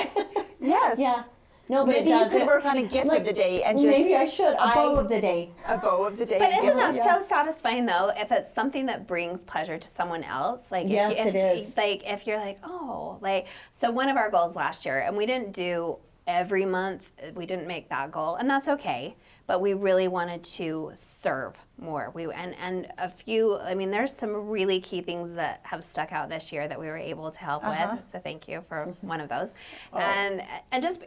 Yes. yeah. No, but Maybe it you does. could work on a gift of the day and just Maybe I should. A bow of the day. A bow of the day. But isn't that Yeah. so satisfying though? If it's something that brings pleasure to someone else, like Yes, if it is. Like if you're like, oh, like so. One of our goals last year, and we didn't do every month. We didn't make that goal, and that's okay. But we really wanted to serve more. And a few. I mean, there's some really key things that have stuck out this year that we were able to help with. So thank you for one of those. And just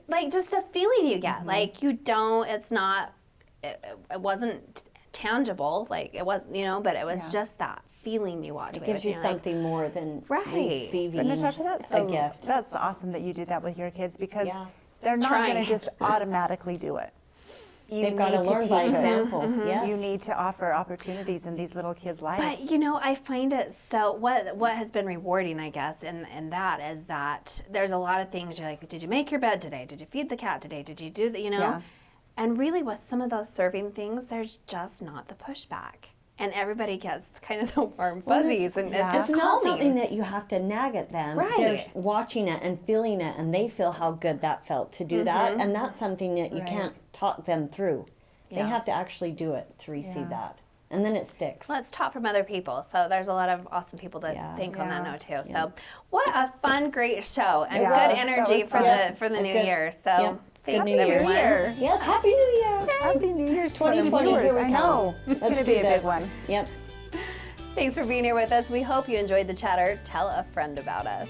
the feeling you get, like you don't. It's not. It wasn't tangible, like it was, but it was just that feeling you walked away Gives with. you and you're like, something more than Right. receiving But Natasha, that's a gift. That's awesome that you do that with your kids because Yeah. they're not going Trying. to just automatically do it. You They've got to need learn by teach it. example. Yes. You need to offer opportunities in these little kids' lives. But I find it so. What has been rewarding, I guess, in that is that there's a lot of things you're like, did you make your bed today? Did you feed the cat today? Did you do the, Yeah. And really, with some of those serving things, there's just not the pushback, and everybody gets kind of the warm fuzzies, and it's just It's not calming. something that you have to nag at them. Right. They're watching it and feeling it, and they feel how good that felt to do that. And that's something that you Right. can't talk them through. They Yeah. have to actually do it to receive Yeah. that. And then it sticks. Well, it's taught from other people, so there's a lot of awesome people to Yeah. thank on that Yeah. note too. So, what a fun, great show, and Yeah, good that energy was for fun. the new Good. year. So, Yep. thanks Good New Year. everyone. Year. Yes, Happy New Year. Happy New Year's to our 2020, viewers. here we I come. know. It's going to Let's be do a this. big one. Yep. Thanks for being here with us. We hope you enjoyed the chatter. Tell a friend about us.